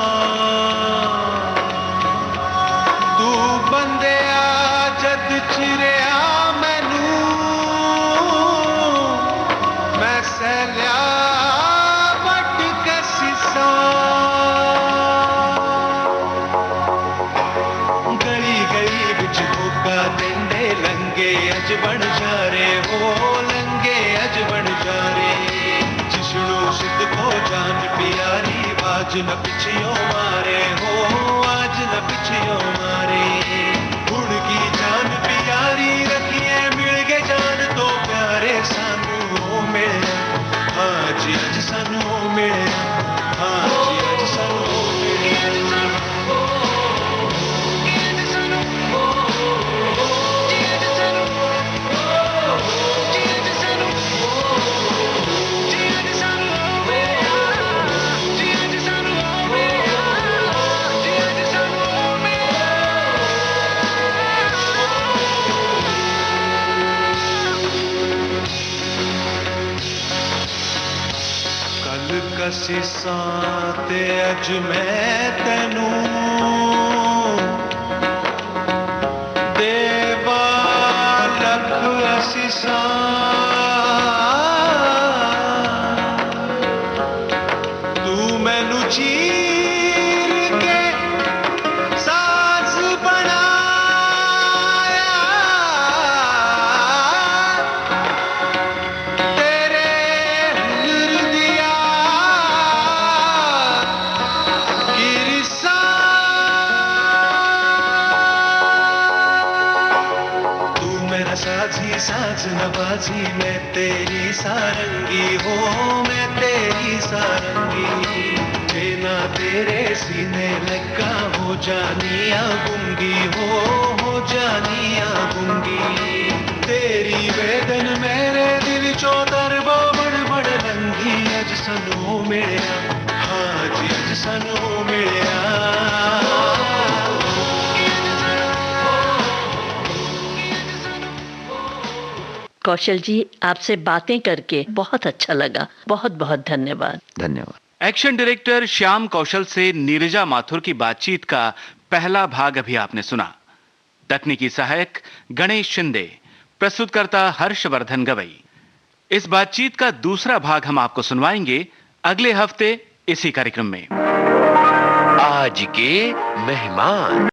तू बंदिया जद चिरिया मैनू, मैं सैलिया वट के सीसां, लंगे अज बन जा रे हो, लंगे अज बन जा रे, जिसड़ो सिद्ध को जान प्यारी, आज न पिछियों मारे हो, आज न पिछियों मारे, हुण की जान प्यारी रखिए, मिल गए जान तो प्यारे, सानू मिले, हाँ जी अज सानू मिले, हाँ जी अज सानू मिले। सीसां ते अज मैं तैनू देवा लख सी तू मैनू चीर के साज बनाया तेरे हुनर दिया किरसा तू मेरा साजी साज नवाजी मैं तेरी सारंगी हो मैं तेरी सारंगी बिना तेरे सीने लगा हो जानिया गूंगी हो जानिया गूंगी तेरी वेदन मेरे दिल चो दरबो बड़ बड़ लंगी अज सनू मिलिया हाँ जी अज सनू मिलिया कौशल जी, आपसे बातें करके बहुत अच्छा लगा। बहुत बहुत धन्यवाद। धन्यवाद। एक्शन डायरेक्टर श्याम कौशल से नीरजा माथुर की बातचीत का पहला भाग अभी आपने सुना। तकनीकी सहायक गणेश शिंदे, प्रस्तुतकर्ता हर्षवर्धन गवई। इस बातचीत का दूसरा भाग हम आपको सुनवाएंगे अगले हफ्ते इसी कार्यक्रम में। आज के मेहमान।